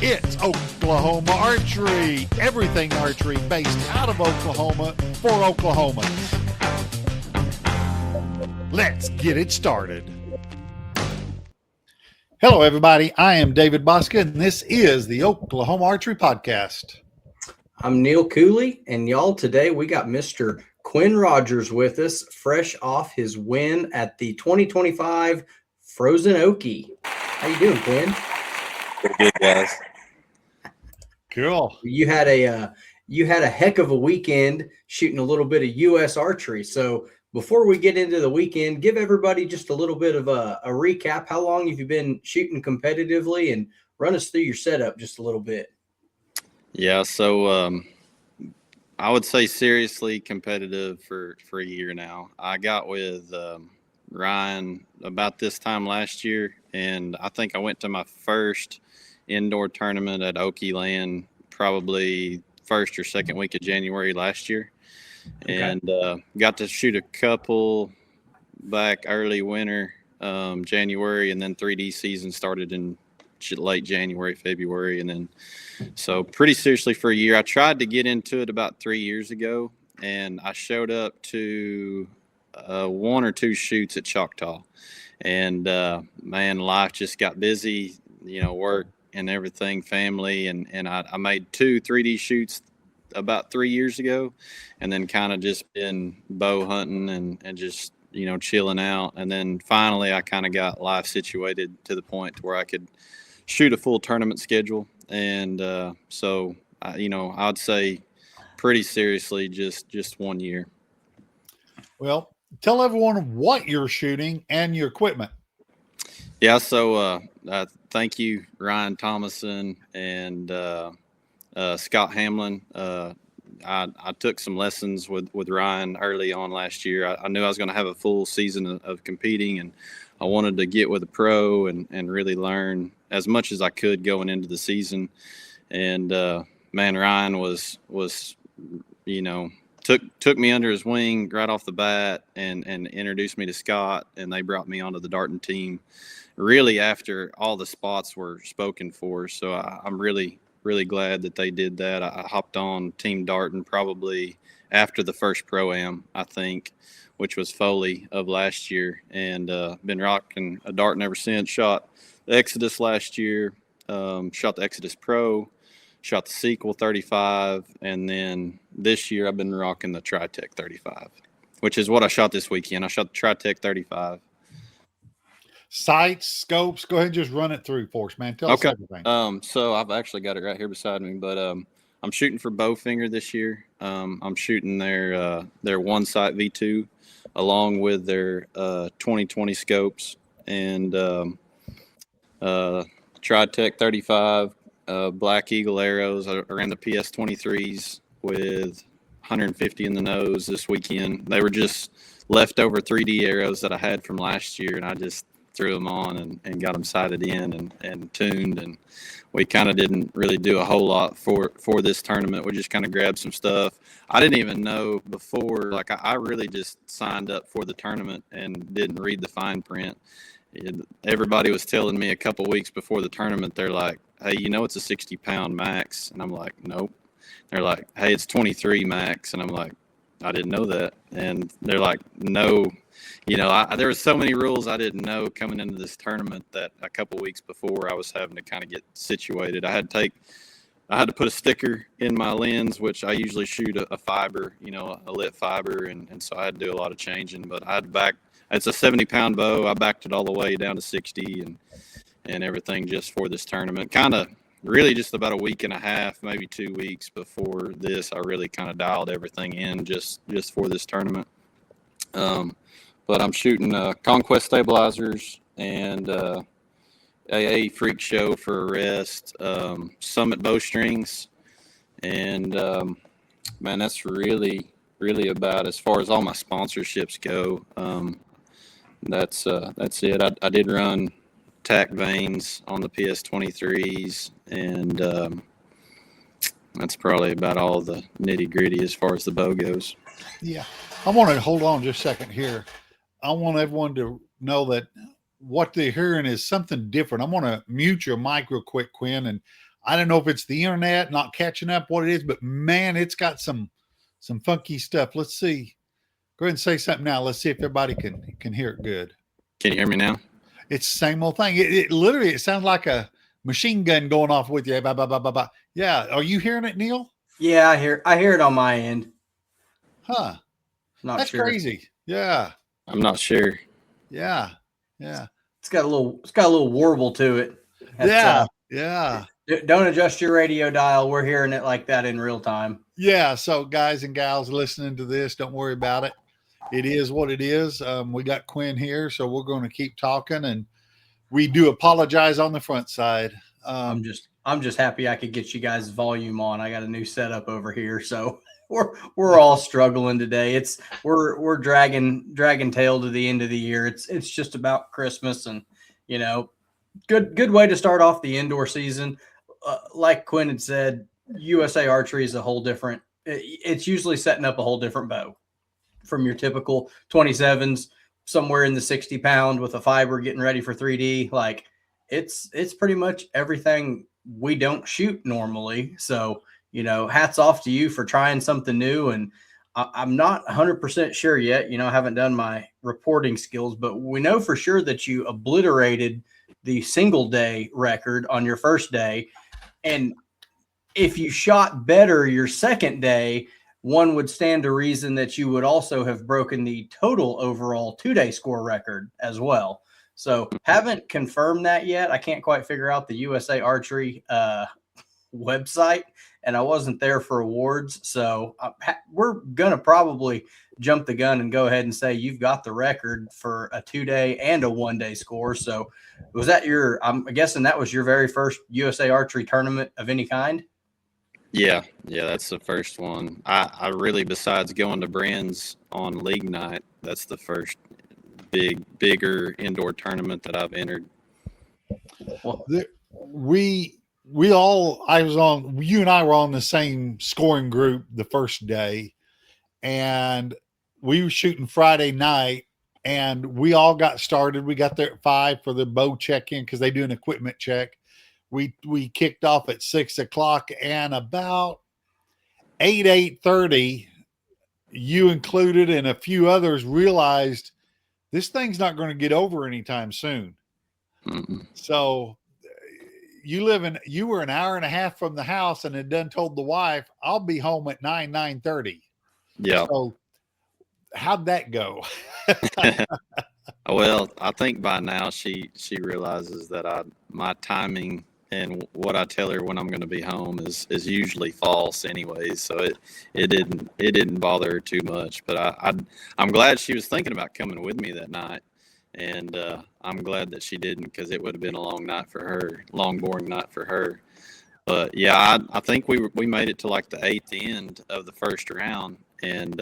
It's Oklahoma Archery. Everything archery based out of Oklahoma for Oklahomans. Let's get it started. Hello, everybody. I am David Bosca, and this is the Oklahoma Archery Podcast. I'm Neil Cooley, and y'all, today we got Mr. Quinn Rogers with us, fresh off his win at the 2025 Frozen Okie. How you doing, Quinn? Pretty good, guys. Cool. You had a heck of a weekend shooting a little bit of US Archery. So before we get into the weekend, give everybody just a little bit of a recap. How long have you been shooting competitively, and run us through your setup just a little bit? Yeah, so I would say seriously competitive for a year now. I got with Ryan about this time last year, and I think I went to my first indoor tournament at Okie Land probably first or second week of January last year. Okay. And got to shoot a couple back early winter, January, and then 3D season started in late January, February, and then so pretty seriously for a year. I tried to get into it about 3 years ago, and I showed up to one or two shoots at Choctaw, and man, life just got busy, work and everything, family, and I made 2 3D shoots about 3 years ago, and then kind of just been bow hunting and just chilling out. And then finally I kind of got life situated to the point to where I could shoot a full tournament schedule. And so I'd say pretty seriously just 1 year. Well, tell everyone what you're shooting and your equipment. Yeah, so thank you, Ryan Thomason and Scott Hamlin. I took some lessons with Ryan early on last year. I knew I was going to have a full season of competing, and I wanted to get with a pro and really learn as much as I could going into the season. And man, Ryan was took me under his wing right off the bat and introduced me to Scott, and they brought me onto the Darton team really after all the spots were spoken for. So I'm really glad that they did that. I hopped on Team Darton probably after the first Pro-Am, I think, which was Foley of last year, and been rocking a Darton ever since. Shot the Exodus last year, shot the Exodus Pro, shot the Sequel 35, and then this year I've been rocking the Tritech 35, which is what I shot this weekend. I shot the Tritech 35. Sights, scopes, go ahead and just run it through for us, man. Tell us everything. So I've actually got it right here beside me, but I'm shooting for Bowfinger this year. I'm shooting their one sight V2 along with their 2020 scopes, and Tritech 35 Black Eagle arrows. I ran the PS 23s with 150 in the nose this weekend. They were just leftover 3D arrows that I had from last year, and I just threw them on and got them sighted in and tuned, and we kind of didn't really do a whole lot for this tournament. We just kind of grabbed some stuff. I didn't even know before, like I really just signed up for the tournament and didn't read the fine print. Everybody was telling me a couple weeks before the tournament, they're like, hey, it's a 60-pound max, and I'm like, nope. They're like, hey, it's 23 max, and I'm like, I didn't know that. And they're like, no. There were so many rules I didn't know coming into this tournament that a couple weeks before I was having to kind of get situated. I had to put a sticker in my lens, which I usually shoot a fiber, a lit fiber, and so I had to do a lot of changing. But it's a 70-pound bow. I backed it all the way down to 60 and everything just for this tournament. Kind of really just about a week and a half, maybe 2 weeks before this, I really kind of dialed everything in just for this tournament. But I'm shooting Conquest stabilizers and AA Freak Show for a rest, Summit Bowstrings, and man, that's really about as far as all my sponsorships go. That's it. I did run tack vanes on the PS 23s, and that's probably about all the nitty gritty as far as the bow goes. Yeah, I want to hold on just a second here. I want everyone to know that what they're hearing is something different. I'm going to mute your mic real quick, Quinn, and I don't know if it's the internet not catching up what it is, but man, it's got some funky stuff. Let's see. Go ahead and say something now. Let's see if everybody can hear it good. Can you hear me now? It's the same old thing. It literally, it sounds like a machine gun going off with you. Bah, bah, bah, bah, bah. Yeah. Are you hearing it, Neil? Yeah, I hear it on my end. Huh. That's crazy. Yeah. I'm not sure. Yeah. Yeah. It's got a little warble to it. Yeah. Don't adjust your radio dial. We're hearing it like that in real time. Yeah. So guys and gals listening to this, don't worry about it. It is what it is. We got Quinn here, so we're going to keep talking, and we do apologize on the front side. I'm just happy I could get you guys volume on. I got a new setup over here, so we're all struggling today. We're dragging tail to the end of the year. It's just about Christmas, and good way to start off the indoor season. Like Quinn had said, USA Archery is a whole different. It's usually setting up a whole different bow from your typical 27s, somewhere in the 60 pound with a fiber getting ready for 3D. Like it's pretty much everything we don't shoot normally. So, hats off to you for trying something new. And I'm not 100% sure yet, I haven't done my reporting skills, but we know for sure that you obliterated the single day record on your first day. And if you shot better your second day, one would stand to reason that you would also have broken the total overall 2-day score record as well. So haven't confirmed that yet. I can't quite figure out the USA Archery website, and I wasn't there for awards. So we're going to probably jump the gun and go ahead and say you've got the record for a 2-day and a 1-day score. So was that I'm guessing that was your very first USA Archery tournament of any kind? Yeah, that's the first one. I really, besides going to Brand's on league night, that's the first bigger indoor tournament that I've entered. Well, you and I were on the same scoring group the first day, and we were shooting Friday night, and we all got started. We got there at 5 for the bow check-in because they do an equipment check. We kicked off at 6 o'clock, and about 8:30, you included and a few others realized this thing's not going to get over anytime soon. Mm-mm. So you were an hour and a half from the house, and had done told the wife, I'll be home at 9:30. Yeah. So how'd that go? Well, I think by now she realizes that my timing and what I tell her when I'm going to be home is usually false anyways. So it didn't bother her too much, but I'm glad she was thinking about coming with me that night. And I'm glad that she didn't, because it would have been a long night for her, boring night for her. But yeah, I think we made it to like the 8th end of the first round. And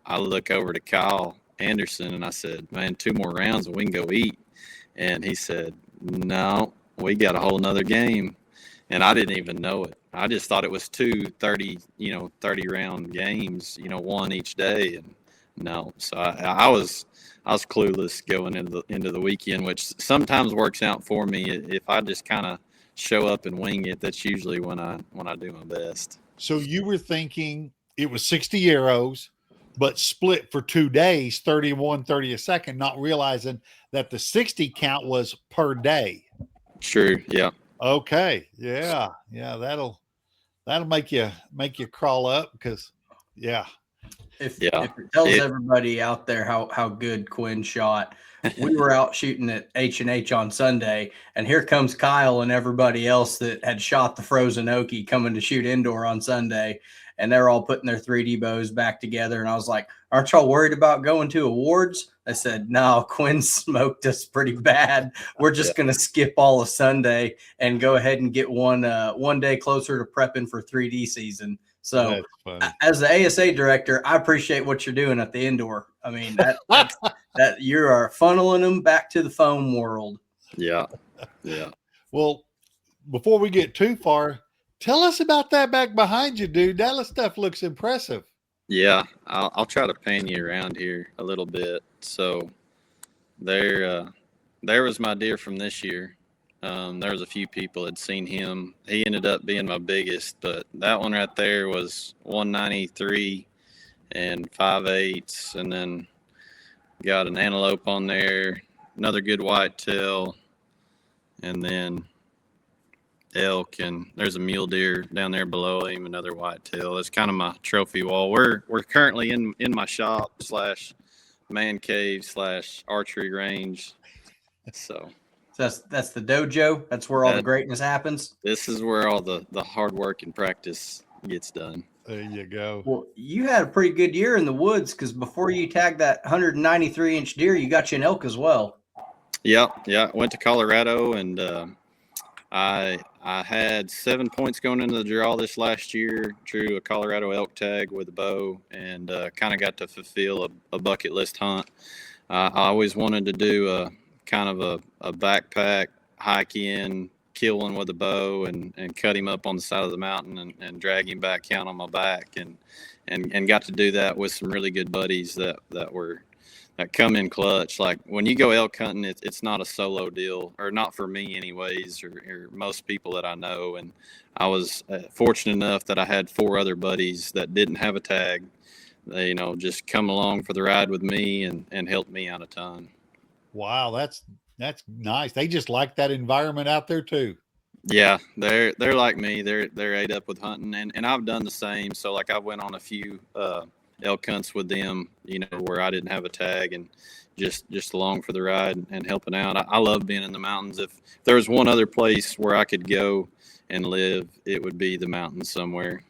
I look over to Kyle Anderson and I said, man, 2 more rounds and we can go eat. And he said, no, we got a whole nother game. And I didn't even know it. I just thought it was 2 30 round games, one each day. And no, so I was clueless going into the weekend, which sometimes works out for me. If I just kind of show up and wing it, that's usually when I do my best. So you were thinking it was 60 arrows, but split for 2 days, 31, 30 a second, not realizing that the 60 count was per day. Sure. Yeah. Okay. Yeah. That'll make you crawl up, because If it tells everybody out there how good Quinn shot, we were out shooting at H&H on Sunday, and here comes Kyle and everybody else that had shot the Frozen Okie coming to shoot indoor on Sunday, and they're all putting their 3D bows back together. And I was like, aren't y'all worried about going to awards? I said, no, Quinn smoked us pretty bad. We're just going to skip all of Sunday and go ahead and get one day closer to prepping for 3D season. So as the ASA director, I appreciate what you're doing at the indoor. I mean, that you are funneling them back to the foam world. Yeah. Yeah. Well, before we get too far, tell us about that back behind you, dude. That stuff looks impressive. Yeah. I'll try to pan you around here a little bit. So there was my deer from this year. There was a few people had seen him. He ended up being my biggest, but that one right there was 193 and 5/8, and then got an antelope on there, another good whitetail, and then elk, and there's a mule deer down there below him, another whitetail. It's kind of my trophy wall. We're currently in my shop / man cave / archery range. So that's the dojo. That's where all the greatness happens. This is where all the hard work and practice gets done. There you go. Well, you had a pretty good year in the woods, because before you tagged that 193-inch deer, you got you an elk as well. Yeah. Went to Colorado, and I had 7 points going into the draw this last year. Drew a Colorado elk tag with a bow, and kind of got to fulfill a bucket list hunt. I always wanted to do a kind of a backpack hike in, kill one with a bow, and cut him up on the side of the mountain and drag him back down on my back, and got to do that with some really good buddies that come in clutch. Like when you go elk hunting, it's not a solo deal, or not for me anyways, or most people that I know. And I was fortunate enough that I had 4 other buddies that didn't have a tag. They, just come along for the ride with me and help me out a ton. Wow, that's nice. They just like that environment out there too. Yeah, they're like me. They're ate up with hunting, and I've done the same. So like I went on a few elk hunts with them, where I didn't have a tag, and just along for the ride and helping out. I love being in the mountains. If there was one other place where I could go and live, it would be the mountains somewhere.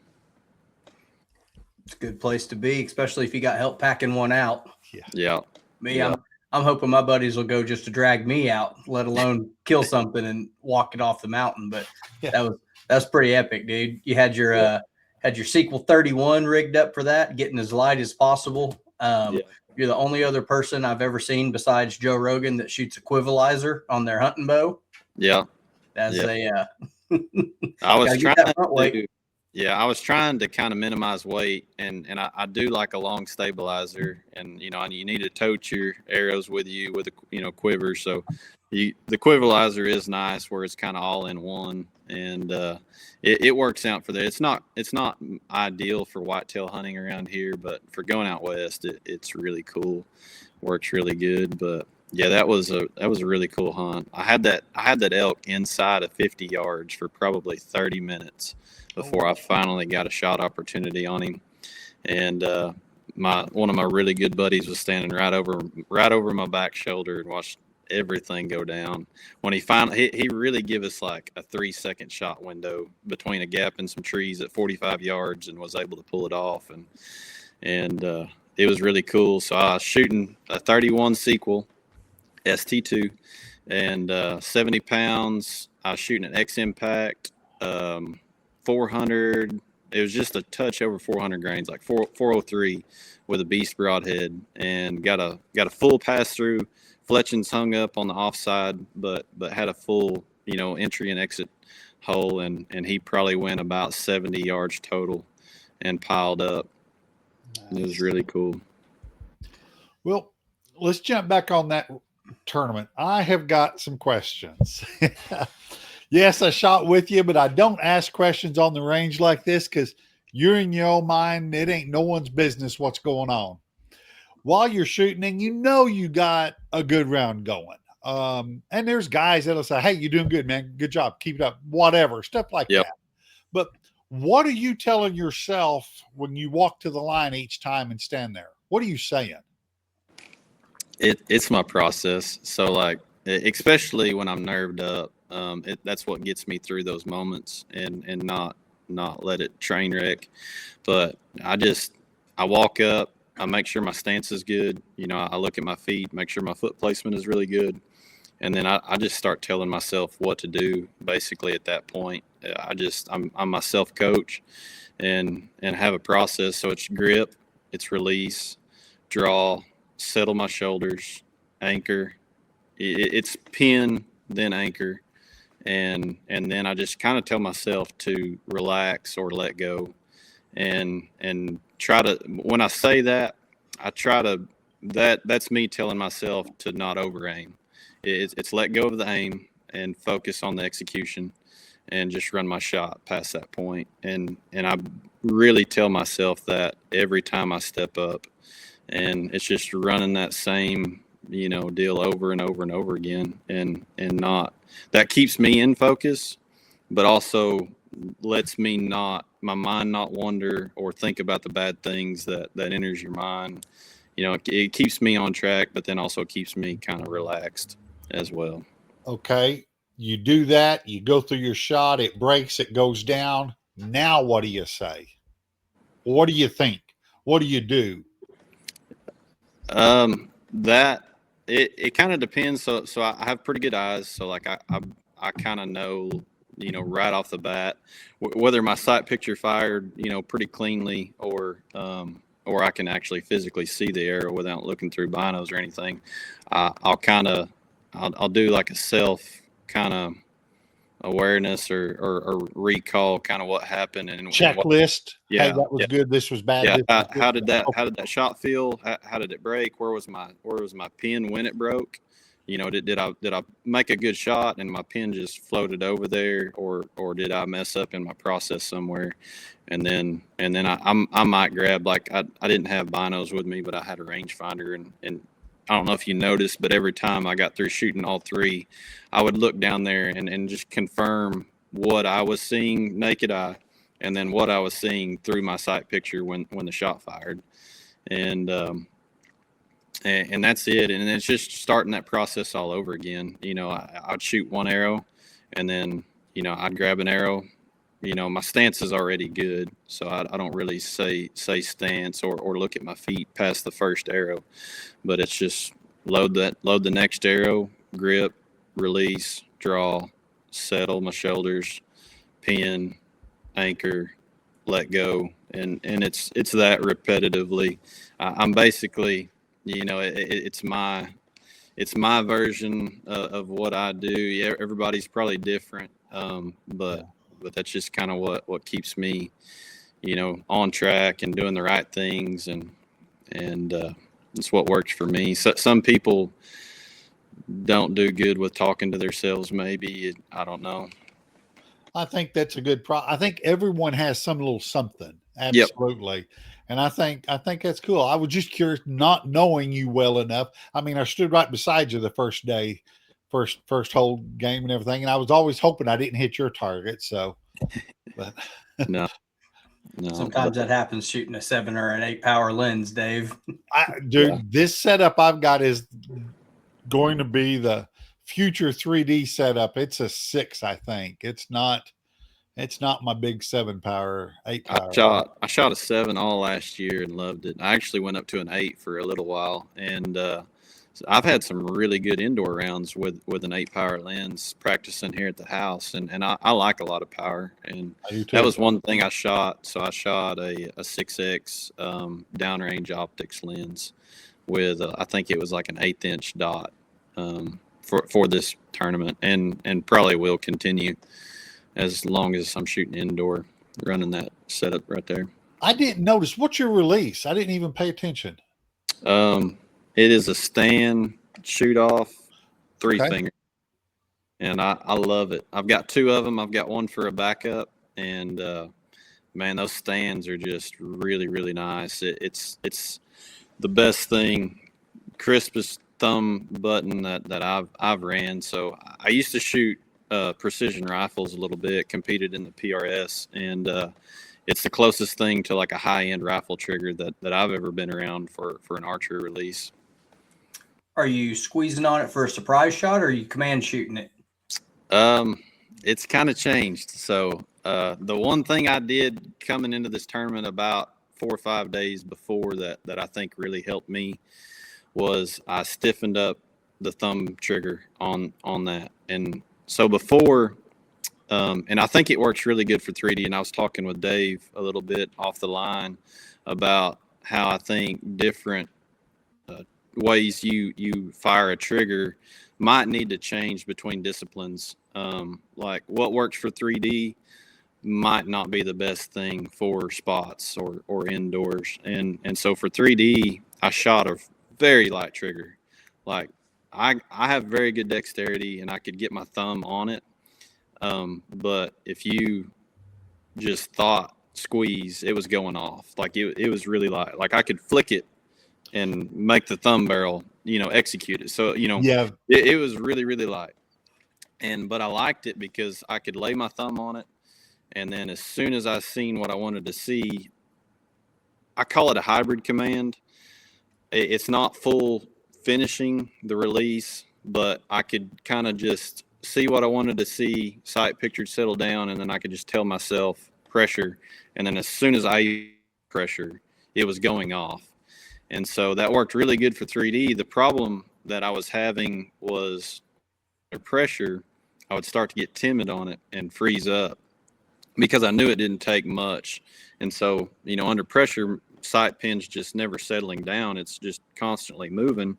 It's a good place to be, especially if you got help packing one out. Yeah. Me, yeah. I'm hoping my buddies will go just to drag me out, let alone kill something and walk it off the mountain. But that's pretty epic, dude. You had your Sequel 31 rigged up for that, getting as light as possible. You're the only other person I've ever seen besides Joe Rogan that shoots equivalizer on their hunting bow. Yeah. That's I was trying to I was trying to kind of minimize weight, and I do like a long stabilizer, and you need to tote your arrows with you with a quiver. So the quivalizer is nice where it's kind of all in one, and it works out for that. It's not ideal for whitetail hunting around here, but for going out west, it's really cool. Works really good. But yeah, that was a really cool hunt. I had that elk inside of 50 yards for probably 30 minutes before I finally got a shot opportunity on him. And one of my really good buddies was standing right over my back shoulder and watched everything go down. When he really gave us like a 3-second shot window between a gap and some trees at 45 yards and was able to pull it off. And it was really cool. So I was shooting a 31 Sequel ST2 and 70 pounds. I was shooting an X Impact 400. It was just a touch over 400 grains, like 403 with a beast broadhead, and got a full pass through. Fletchings hung up on the offside, but had a full entry and exit hole, and he probably went about 70 yards total and piled up. Nice. It was really cool. Well, let's jump back on that tournament. I have got some questions. Yes, I shot with you, but I don't ask questions on the range like this because you're in your own mind. It ain't no one's business what's going on. While you're shooting, and you got a good round going. And there's guys that'll say, hey, you're doing good, man. Good job. Keep it up. Whatever. Stuff like that. But what are you telling yourself when you walk to the line each time and stand there? What are you saying? It's my process. So like, especially when I'm nerved up, that's what gets me through those moments and not let it train wreck. But I walk up, I make sure my stance is good. I look at my feet, make sure my foot placement is really good. And then I just start telling myself what to do basically at that point. I'm my self-coach and have a process. So it's grip, it's release, draw, settle my shoulders, anchor. It's pin, then anchor. And then I just kind of tell myself to relax or let go and try to, when I say that, that's me telling myself to not over aim. It's let go of the aim and focus on the execution and just run my shot past that point. And I really tell myself that every time I step up, and it's just running that same, deal over and over and over again. And not, that keeps me in focus, but also lets me my mind not wander or think about the bad things that enters your mind. It keeps me on track, but then also keeps me kind of relaxed as well. Okay. You do that, you go through your shot, it breaks, it goes down. Now what do you say? What do you think? What do you do? That it kind of depends. So I have pretty good eyes. So like I kind of know, right off the bat, whether my sight picture fired, pretty cleanly, or I can actually physically see the arrow without looking through binos or anything. I'll do like a self kind of awareness or recall kind of what happened and checklist. Yeah, hey, that was good. This was bad. Yeah. How did that shot feel? How did it break? Where was my pin when it broke? Did I make a good shot and my pin just floated over there, or did I mess up in my process somewhere? And then I might grab, like, I didn't have binos with me, but I had a rangefinder, and I don't know if you noticed, but every time I got through shooting all three, I would look down there and just confirm what I was seeing naked eye, and then what I was seeing through my sight picture when the shot fired. And that's it. And it's just starting that process all over again. I'd shoot one arrow, and then, I'd grab an arrow. My stance is already good, so I don't really say stance or look at my feet past the first arrow, but it's just load the next arrow, grip, release, draw, settle my shoulders, pin, anchor, let go, and it's that repetitively. I'm basically, it's my version of what I do. Yeah, everybody's probably different, but that's just kind of what keeps me, on track and doing the right things, and it's what works for me. So some people don't do good with talking to themselves. Maybe, I don't know. I think that's a good I think everyone has some little something. Absolutely. Yep. And I think that's cool. I was just curious, not knowing you well enough. I mean, I stood right beside you the first day, first whole game and everything, and I was always hoping I didn't hit your target. So, but no. Sometimes that happens shooting a 7 or an 8 power lens, Dave. This setup I've got is going to be the future 3D setup. It's a 6, I think. It's not my big 7 power, 8 power. I shot a 7 all last year and loved it. I actually went up to an 8 for a little while, and I've had some really good indoor rounds with an 8 power lens practicing here at the house, and I like a lot of power, and that was one thing I shot. So I shot a 6X downrange optics lens with I think it was like an 1/8 inch dot for this tournament, and probably will continue as long as I'm shooting indoor, running that setup right there. I didn't notice. What's your release? I didn't even pay attention. It is a stand shoot off 3 finger, and I love it. I've got 2 of them. I've got one for a backup, and man, those stands are just really, really nice. It's the best thing, crispest thumb button that I've ran. So I used to shoot precision rifles a little bit, competed in the PRS, and it's the closest thing to like a high-end rifle trigger that I've ever been around for an archery release. Are you squeezing on it for a surprise shot, or are you command shooting it? It's kind of changed. So the one thing I did coming into this tournament about 4 or 5 days before that I think really helped me was I stiffened up the thumb trigger on that. And so before, and I think it works really good for 3D. And I was talking with Dave a little bit off the line about how I think different ways you fire a trigger might need to change between disciplines. Like what works for 3D might not be the best thing for spots or indoors. And so for 3D, I shot a very light trigger. Like I have very good dexterity and I could get my thumb on it. But if you just thought squeeze, it was going off. Like it was really light. Like I could flick it and make the thumb barrel, execute it. So, Yeah. it was really, really light. But I liked it because I could lay my thumb on it. And then as soon as I seen what I wanted to see, I call it a hybrid command. It's not full finishing the release, but I could kind of just see what I wanted to see, sight pictured, settle down, and then I could just tell myself pressure. And then as soon as I pressure, it was going off. And so that worked really good for 3D. The problem that I was having was under pressure, I would start to get timid on it and freeze up because I knew it didn't take much. And so, under pressure, sight pin's just never settling down. It's just constantly moving.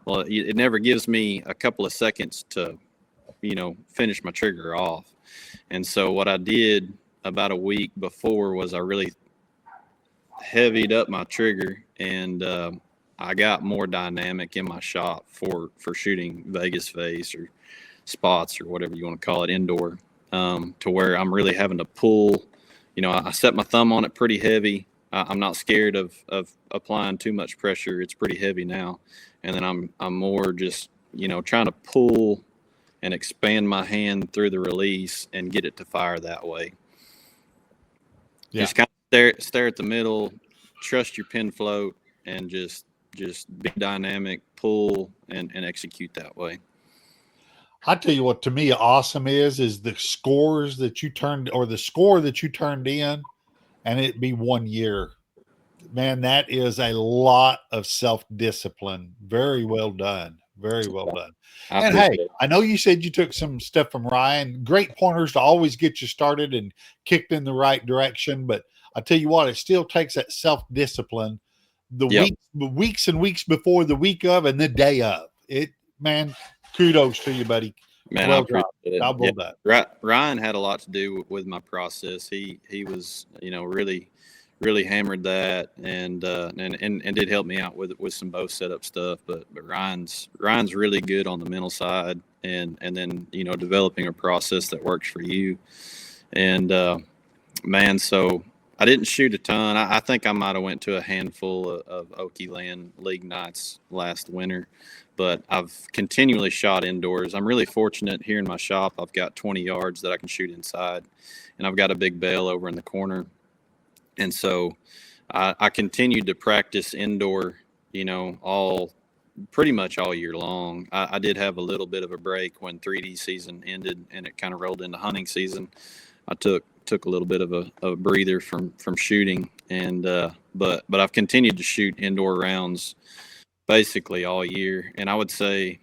Well, it never gives me a couple of seconds to, finish my trigger off. And so what I did about a week before was I really heavied up my trigger, and I got more dynamic in my shot for shooting Vegas face or spots or whatever you want to call it indoor, to where I'm really having to pull. I set my thumb on it pretty heavy. I'm not scared of applying too much pressure. It's pretty heavy now. And then I'm more just, trying to pull and expand my hand through the release and get it to fire that way. Yeah. Just kind of stare at the middle, trust your pin float, and just be dynamic, pull, and execute that way. I tell you what, to me, awesome is the scores that you turned, or the score that you turned in, and it be 1 year. Man, that is a lot of self-discipline. Very well done. Very well done. And hey, I know you said you took some stuff from Ryan. Great pointers to always get you started and kicked in the right direction. But I tell you what, it still takes that self-discipline. The weeks and weeks before, the week of, and the day of. Man, kudos to you, buddy. Man, well I appreciate done. it. Ryan had a lot to do with my process. He was, really hammered that and did help me out with some bow setup stuff. But Ryan's really good on the mental side, and then developing a process that works for you. And man, so I didn't shoot a ton. I think I might have went to a handful of Okie Land League nights last winter, but I've continually shot indoors. I'm really fortunate here in my shop. I've got 20 yards that I can shoot inside, and I've got a big bale over in the corner. And so I continued to practice indoor, pretty much all year long. I did have a little bit of a break when 3D season ended and it kind of rolled into hunting season. I took a little bit of a breather from shooting, and but I've continued to shoot indoor rounds basically all year. And I would say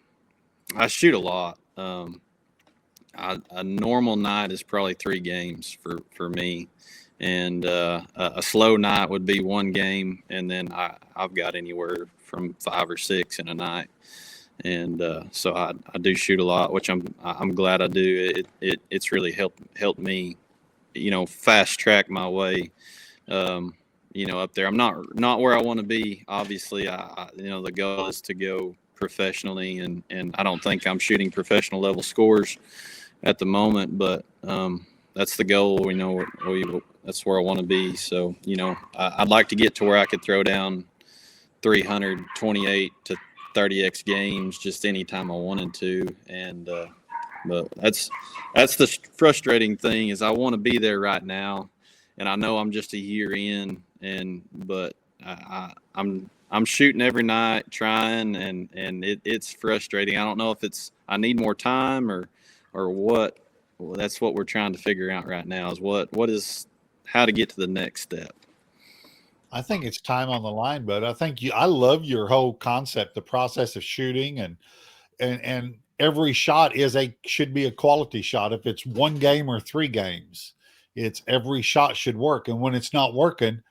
I shoot a lot. A normal night is probably 3 games for me. And a slow night would be 1 game, and then I've got anywhere from 5 or 6 in a night. And so I do shoot a lot, which I'm glad I do. It's really helped me, fast track my way, up there. I'm not where I want to be. Obviously, the goal is to go professionally, and I don't think I'm shooting professional level scores at the moment, but that's the goal. That's where I want to be. So, I'd like to get to where I could throw down 328 to 30x games just anytime I wanted to. And, but that's the frustrating thing is I want to be there right now. And I know I'm just a year in, but I'm shooting every night, trying, and it's frustrating. I don't know if I need more time or what. Well, that's what we're trying to figure out right now is how to get to the next step. I think it's time on the line, but I love your whole concept, the process of shooting, and every shot should be a quality shot. If it's 1 game or 3 games, it's every shot should work. And when it's not working,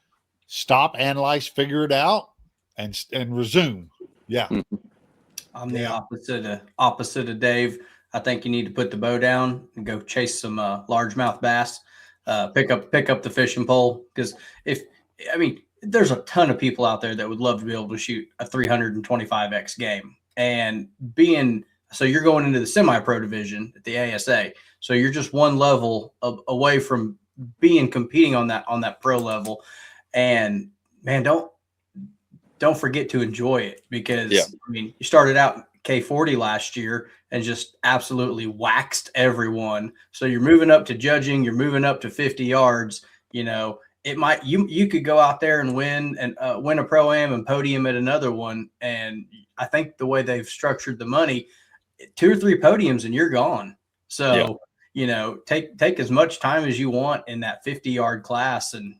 stop, analyze, figure it out, and resume. Yeah. I'm the opposite of Dave. I think you need to put the bow down and go chase some largemouth bass. Pick up the fishing pole, because there's a ton of people out there that would love to be able to shoot a 325x game. And so you're going into the semi-pro division at the ASA. So you're just one level away from competing on that pro level. And man, don't forget to enjoy it, because I mean, you started out K40 last year and just absolutely waxed everyone. So you're moving up to judging, you're moving up to 50 yards. You could go out there and win a pro-am and podium at another one. And I think the way they've structured the money, 2 or 3 podiums and you're gone. So take as much time as you want in that 50-yard class. And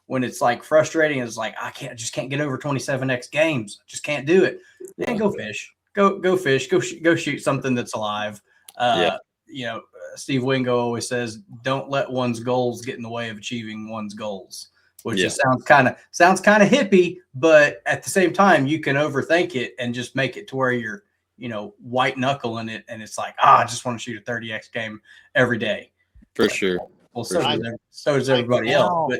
when it's like frustrating, it's like I just can't get over 27x games. Just can't do it. Man, go fish. Go fish. Go shoot something that's alive. Steve Wingo always says, "Don't let one's goals get in the way of achieving one's goals," which sounds kind of hippie, but at the same time, you can overthink it and just make it to where you're white knuckling it, and it's like, I just want to shoot a 30x game every day. For sure. Well, so does everybody else.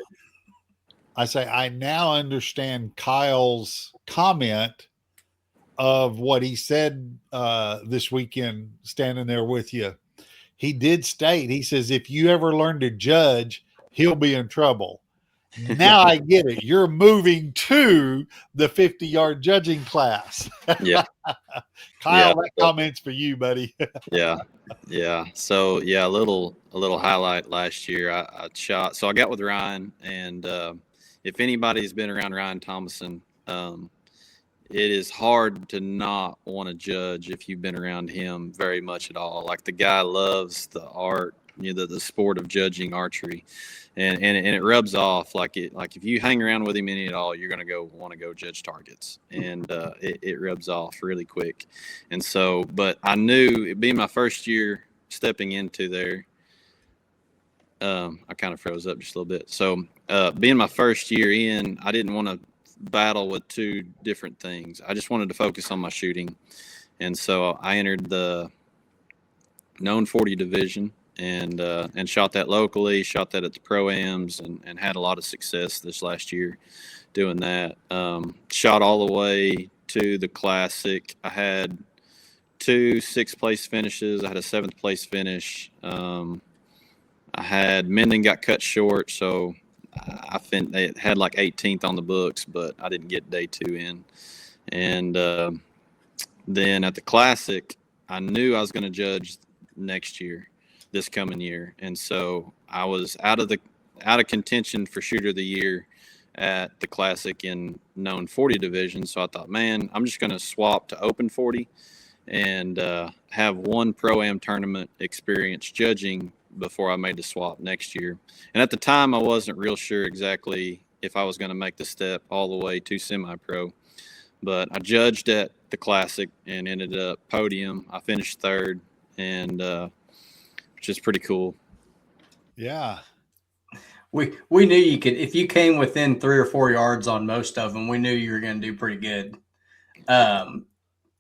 But I now understand Kyle's comment of what he said this weekend, standing there with you. He did state, he says, if you ever learn to judge, he'll be in trouble. Now I get it. You're moving to the 50-yard judging class. Yeah. Kyle, that comment's for you, buddy. Yeah. So a little highlight last year. I shot. So I got with Ryan, and if anybody's been around Ryan Thomason, it is hard to not want to judge if you've been around him very much at all. Like, the guy loves the art, the sport of judging archery, and it rubs off. Like if you hang around with him any at all, you're gonna want to go judge targets, and it rubs off really quick. And so, but I knew, it being my first year stepping into there, I kind of froze up just a little bit. So being my first year in, I didn't want to battle with 2 different things. I just wanted to focus on my shooting. And so I entered the known 40 division and shot that locally, shot that at the pro-ams, and had a lot of success this last year doing that. Shot all the way to the classic. I had 2 6th place finishes. I had a 7th place finish. I had Minden got cut short, so I think they had like 18th on the books, but I didn't get day 2 in. And then at the classic, I knew I was going to judge this coming year. And so I was out of contention for shooter of the year at the classic in known 40 division. So I thought, man, I'm just going to swap to open 40 and have 1 pro-am tournament experience judging before I made the swap next year. And at the time, I wasn't real sure exactly if I was going to make the step all the way to semi-pro. But I judged at the classic and ended up podium. I finished 3rd, and which is pretty cool. Yeah. We knew you could, if you came within 3 or 4 yards on most of them, we knew you were going to do pretty good. And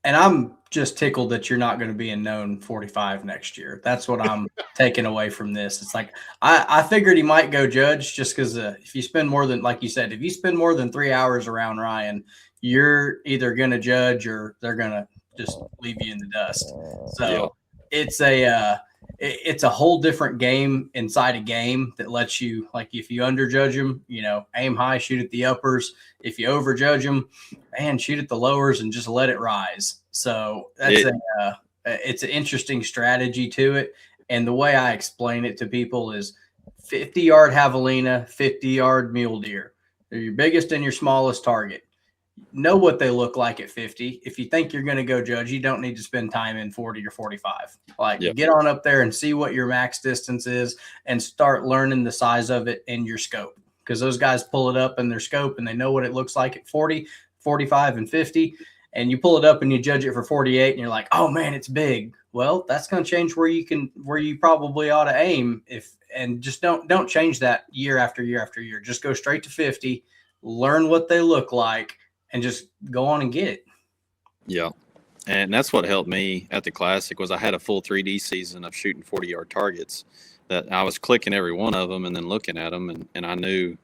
I'm just tickled that you're not going to be in known 45 next year. That's what I'm taking away from this. It's like, I figured he might go judge just because if you spend more than, like you said, if you spend more than 3 hours around Ryan, you're either going to judge or they're going to just leave you in the dust. So it's a whole different game inside a game that lets you, like, if you underjudge them, aim high, shoot at the uppers. If you overjudge them, man, shoot at the lowers and just let it rise. So that's it's an interesting strategy to it. And the way I explain it to people is 50-yard javelina, 50-yard mule deer. They're your biggest and your smallest target. Know what they look like at 50. If you think you're going to go judge, you don't need to spend time in 40 or 45. Get on up there and see what your max distance is and start learning the size of it in your scope, because those guys pull it up in their scope and they know what it looks like at 40, 45, and 50. And you pull it up and you judge it for 48 and you're like, oh man, it's big. Well, that's going to change where you probably ought to aim. And just don't change that year after year after year. Just go straight to 50, learn what they look like, and just go on and get it. Yeah. And that's what helped me at the classic was I had a full 3D season of shooting 40-yard targets that I was clicking every one of them and then looking at them. And I knew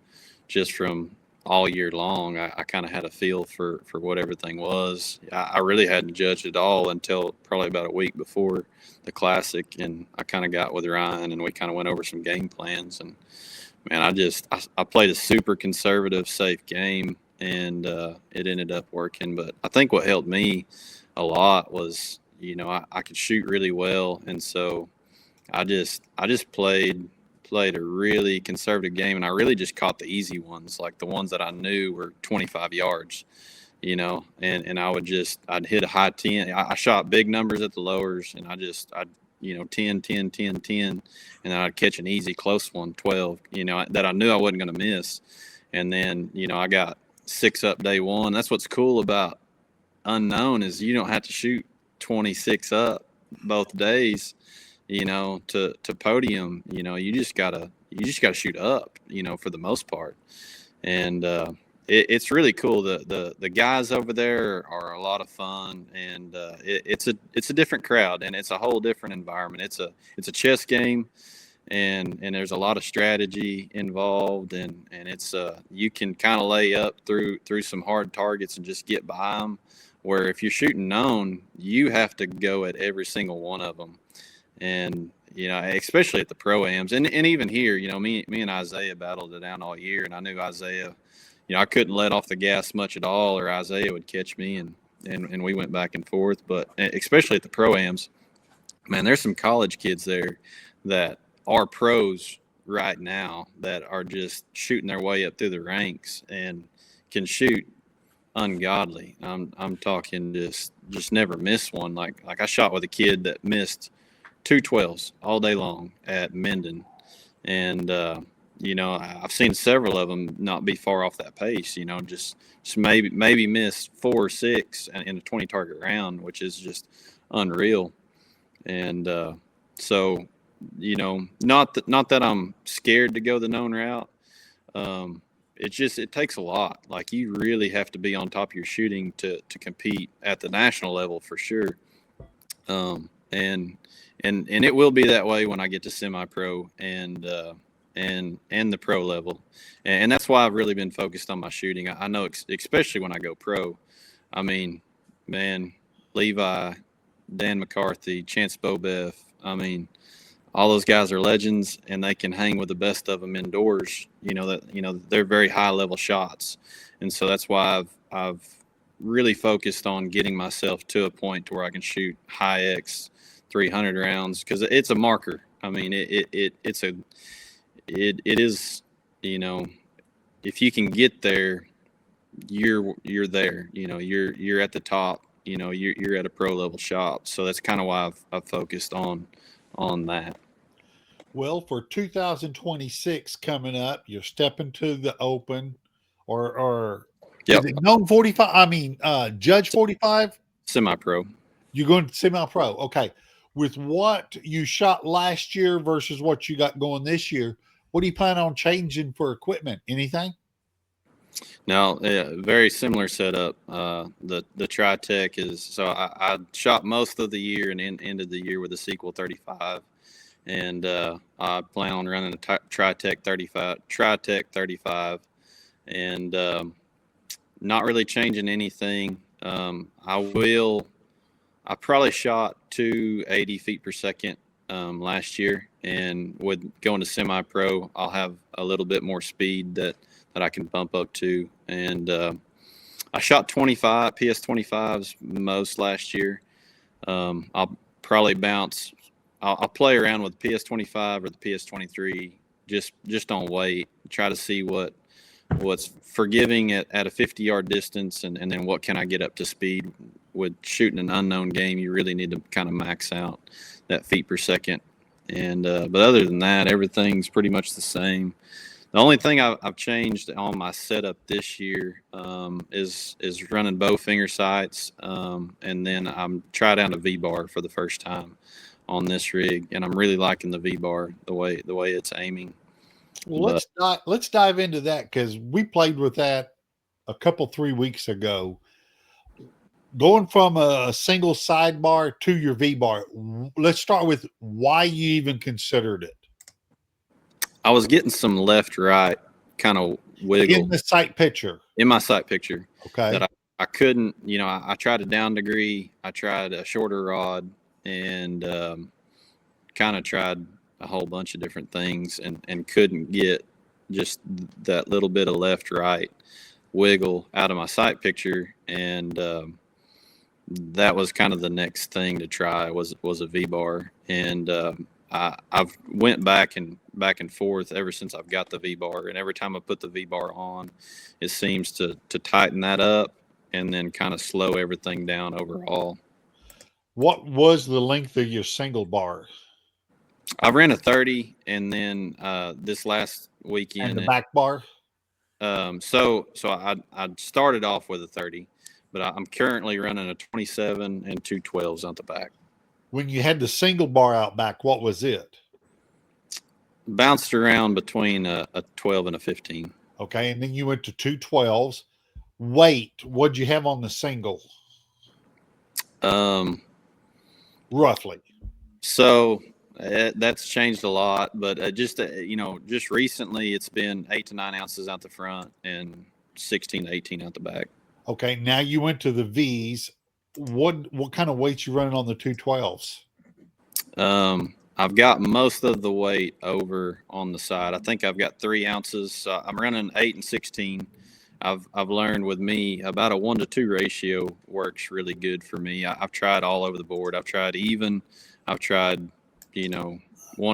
just from all year long, I kind of had a feel for what everything was. I really hadn't judged it all until probably about a week before the Classic, and I kind of got with Ryan, and we kind of went over some game plans. And man, I played a super conservative, safe game, and it ended up working. But I think what helped me a lot was, I could shoot really well, and so I just played a really conservative game, and I really just caught the easy ones, like the ones that I knew were 25 yards, and I'd hit a high 10. I shot big numbers at the lowers, and I'd 10, 10, 10, 10, and then I'd catch an easy close one, 12, that I knew I wasn't going to miss. And then, I got 6 up day one. That's what's cool about unknown is you don't have to shoot 26 up both days, to podium. You just gotta shoot up, for the most part. And it's really cool. The guys over there are a lot of fun, and it's a different crowd, and it's a whole different environment. It's a chess game, and there's a lot of strategy involved, and it's you can kind of lay up through some hard targets and just get by them. Where if you're shooting known, you have to go at every single one of them. And, especially at the pro-ams and even here, me and Isaiah battled it out all year, and I knew Isaiah, I couldn't let off the gas much at all, or Isaiah would catch me, and we went back and forth. But especially at the pro-ams, man, there's some college kids there that are pros right now that are just shooting their way up through the ranks and can shoot ungodly. I'm talking just never miss one. Like I shot with a kid that missed 2 12s all day long at Minden, and I've seen several of them not be far off that pace. Just maybe miss 4 or 6 in a 20 target round, which is just unreal. And so not that I'm scared to go the known route. It takes a lot. Like, you really have to be on top of your shooting to compete at the national level for sure. And it will be that way when I get to semi-pro and the pro level. And that's why I've really been focused on my shooting. I know, especially when I go pro, I mean, man, Levi, Dan McCarthy, Chance Bobeff, all those guys are legends, and they can hang with the best of them indoors. They're very high level shots, and so that's why I've really focused on getting myself to a point to where I can shoot high X 300 rounds, because it's a marker. It is, if you can get there, you're there. You're at the top. You're at a pro level shop. So that's kind of why I've focused on that. Well, for 2026 coming up, you're stepping to the open, or Yep. is it known 45? Judge 45? Semi-pro. You're going to semi-pro. Okay. With what you shot last year versus what you got going this year, what do you plan on changing for equipment? Anything? No, very similar setup. The Tri-Tech is, so I shot most of the year and ended the year with a Sequel 35. And I plan on running a Tri-Tech 35, and not really changing anything. I probably shot 280 feet per second last year, and with going to semi-pro, I'll have a little bit more speed that I can bump up to. And I shot 25 PS 25s most last year. I'll probably bounce. I'll play around with the PS 25 or the PS 23 just on weight, try to see what's forgiving at a 50-yard distance, and then what can I get up to speed. With shooting an unknown game, you really need to kind of max out that feet per second. And but other than that, everything's pretty much the same. The only thing I've changed on my setup this year is running bow finger sights, and then I'm tried out a V-bar for the first time on this rig, and I'm really liking the V-bar, the way it's aiming. Well, let's dive into that, because we played with that a couple 3 weeks ago. Going from a single sidebar to your V-bar, let's start with why you even considered it. I was getting some left-right kind of wiggle in the sight picture. in my sight picture. Okay. That I couldn't, I tried a down degree, I tried a shorter rod, and kind of tried a whole bunch of different things and couldn't get just that little bit of left right wiggle out of my sight picture. And that was kind of the next thing to try was a V-bar. And I've went back and forth ever since I've got the V-bar, and every time I put the V-bar on, it seems to tighten that up and then kind of slow everything down overall. What was the length of your single bar? I ran a 30, and then this last weekend, And the back bar? So I started off with a 30, but I'm currently running a 27 and 2 12s out the back. When you had the single bar out back, what was it? Bounced around between a 12 and a 15. Okay, and then you went to 2 12s. Weight, what'd you have on the single? Roughly. So that's changed a lot, but just recently it's been 8 to 9 ounces out the front and 16 to 18 out the back. Okay, now you went to the V's. What kind of weights you running on the 2 12s? I've got most of the weight over on the side. I think I've got 3 ounces. So I'm running 8 and 16. I've learned with me about a 1 to 2 ratio works really good for me. I've tried all over the board. I've tried even. I've tried 1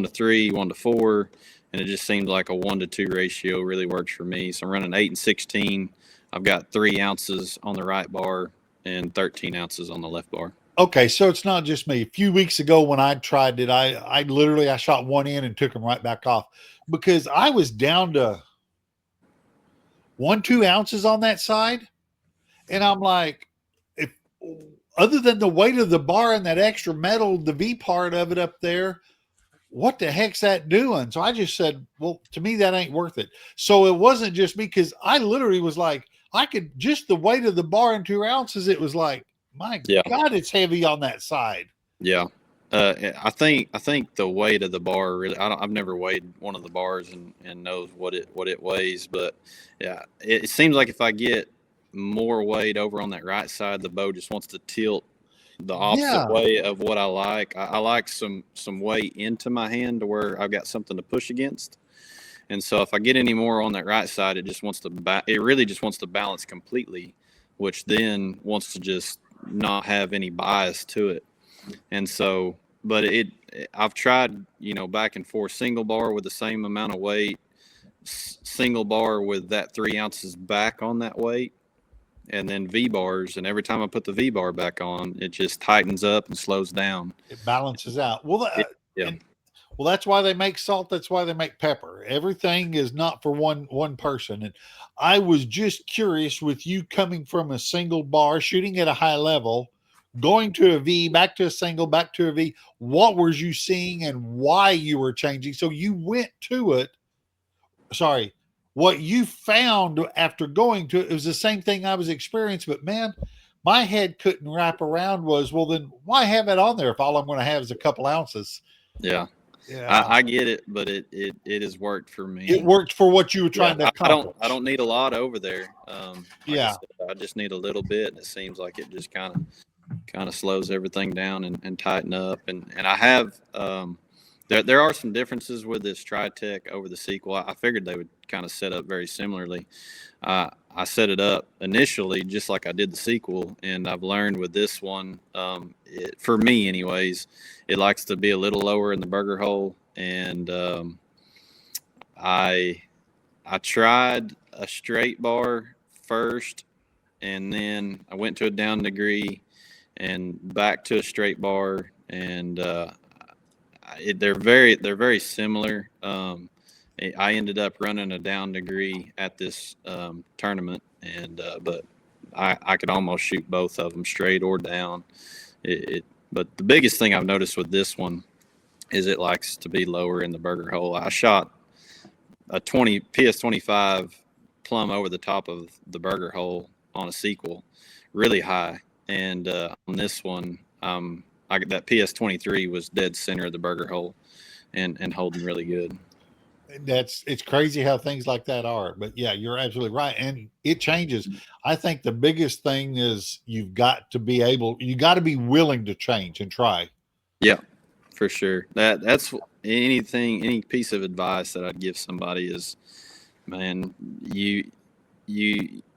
to 3, 1 to 4, and it just seemed like a 1 to 2 ratio really works for me. So I'm running 8 and 16. I've got 3 ounces on the right bar and 13 ounces on the left bar. Okay, so it's not just me. A few weeks ago when I tried it, I literally shot one in and took them right back off because I was down to 1-2 ounces on that side. And I'm like, if other than the weight of the bar and that extra metal, the V part of it up there, what the heck's that doing? So I just said, well, to me, that ain't worth it. So it wasn't just me because I literally was like, I could just the weight of the bar and 2 ounces. It was like, my God, it's heavy on that side. Yeah. I think the weight of the bar really. I've never weighed one of the bars and knows what it weighs, but yeah, it seems like if I get more weight over on that right side, the bow just wants to tilt the opposite way of what I like. I like some weight into my hand to where I've got something to push against, and so if I get any more on that right side, it just wants to it really just wants to balance completely, which then wants to just not have any bias to it. And so, but I've tried, back and forth, single bar with the same amount of weight, single bar with that 3 ounces back on that weight, and then V bars. And every time I put the V bar back on, it just tightens up and slows down. It balances out. Well, yeah. Well, that's why they make salt. That's why they make pepper. Everything is not for one person. And I was just curious with you coming from a single bar, shooting at a high level, going to a V, back to a single, back to a V. What was you seeing and why you were changing? So you went to it. Sorry. What you found after going to it was the same thing I was experiencing, but man, my head couldn't wrap around was, well, then why have it on there if all I'm going to have is a couple ounces? Yeah. Yeah. I get it, but it has worked for me. It worked for what you were trying to accomplish. I don't need a lot over there. I just need a little bit, and it seems like it just kind of slows everything down and tighten up. And I have there are some differences with this Tri-Tech over the sequel. I figured they would kind of set up very similarly. I set it up initially just like I did the sequel, and I've learned with this one, for me anyways, it likes to be a little lower in the burger hole. And I tried a straight bar first, and then I went to a down degree and back to a straight bar, and they're very similar. I ended up running a down degree at this tournament, and but I could almost shoot both of them straight or down. But the biggest thing I've noticed with this one is it likes to be lower in the burger hole. I shot a PS25 plumb over the top of the burger hole on a sequel, really high, and on this one, that PS23 was dead center of the burger hole, and holding really good. it's crazy how things like that are. But yeah, you're absolutely right. And it changes. I think the biggest thing is you got to be willing to change and try. Yeah, for sure. That's any piece of advice that I'd give somebody is, man,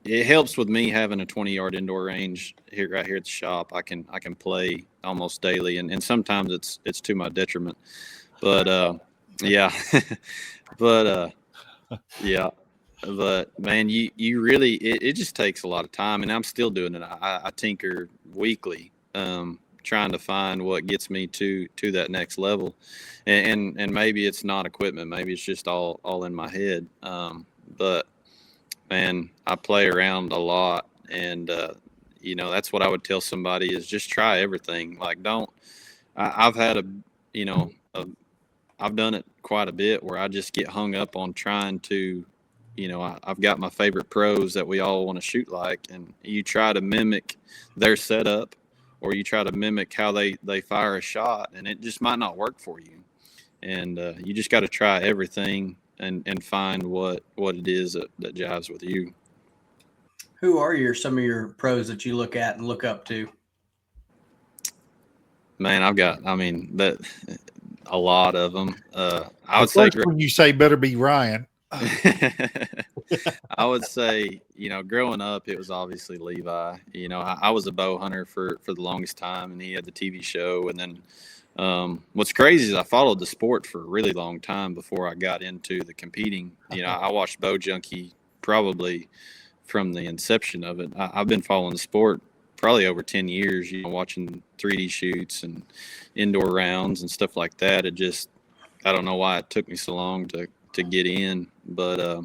it helps with me having a 20-yard indoor range right here at the shop. I can play almost daily, and sometimes it's to my detriment. But yeah, but yeah, but man, you really it just takes a lot of time, and I'm still doing it. I tinker weekly, trying to find what gets me to that next level, and maybe it's not equipment, maybe it's just all in my head. But man, I play around a lot, and that's what I would tell somebody is just try everything. Like I've had I've done it quite a bit where I just get hung up on trying to, I've got my favorite pros that we all want to shoot like, and you try to mimic their setup, or you try to mimic how they fire a shot, and it just might not work for you. And you just got to try everything and find what it is that jives with you. Who are some of your pros that you look at and look up to? Man, that a lot of them. I would say when you say better be Ryan. I would say, growing up, it was obviously Levi. I was a bow hunter for the longest time, and he had the TV show. And then what's crazy is I followed the sport for a really long time before I got into the competing. I watched Bow Junkie probably from the inception of it. I've been following the sport probably over 10 years, watching 3D shoots and indoor rounds and stuff like that. It just, I don't know why it took me so long to get in, but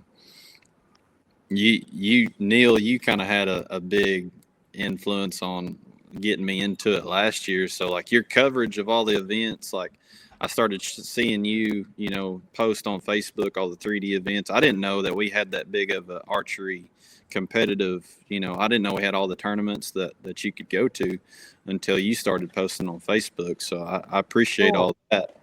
Neil, you kind of had a big influence on getting me into it last year. So like your coverage of all the events, like I started seeing you, post on Facebook all the 3D events. I didn't know that we had that big of an archery competitive, I didn't know we had all the tournaments that you could go to until you started posting on Facebook. So I appreciate all that.